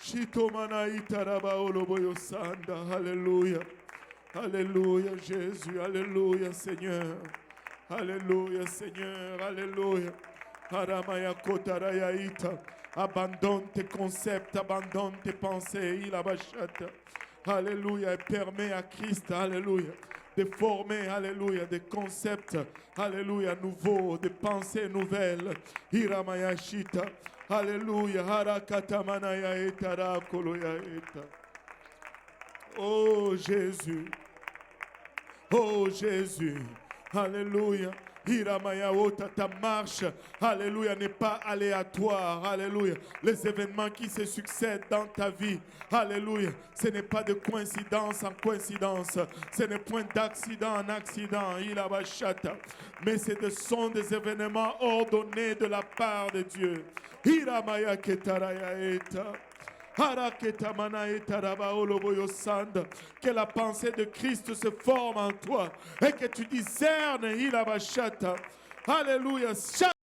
Shitomana itaraba oloboyo sanda. Alléluia. Alléluia Jésus. Alléluia Seigneur. Alléluia Seigneur. Alléluia. Haramaya kotarayaita. Abandonne tes concepts, abandonne tes pensées. Ilabashata. Alléluia. Et permets à Christ, alléluia, de former, alléluia, des concepts, alléluia, nouveaux, des pensées nouvelles. Hiramayashita. Alléluia. Harakatamanaya etara koloya eta. Oh Jésus. Oh Jésus. Alléluia. Hiramayaota, ta marche, alléluia, n'est pas aléatoire, alléluia. Les événements qui se succèdent dans ta vie, alléluia, ce n'est pas de coïncidence en coïncidence, ce n'est point d'accident en accident, Hilabashata, mais sont des événements ordonnés de la part de Dieu. Hiramaya ketarayaeta. Que la pensée de Christ se forme en toi et que tu discernes, alléluia,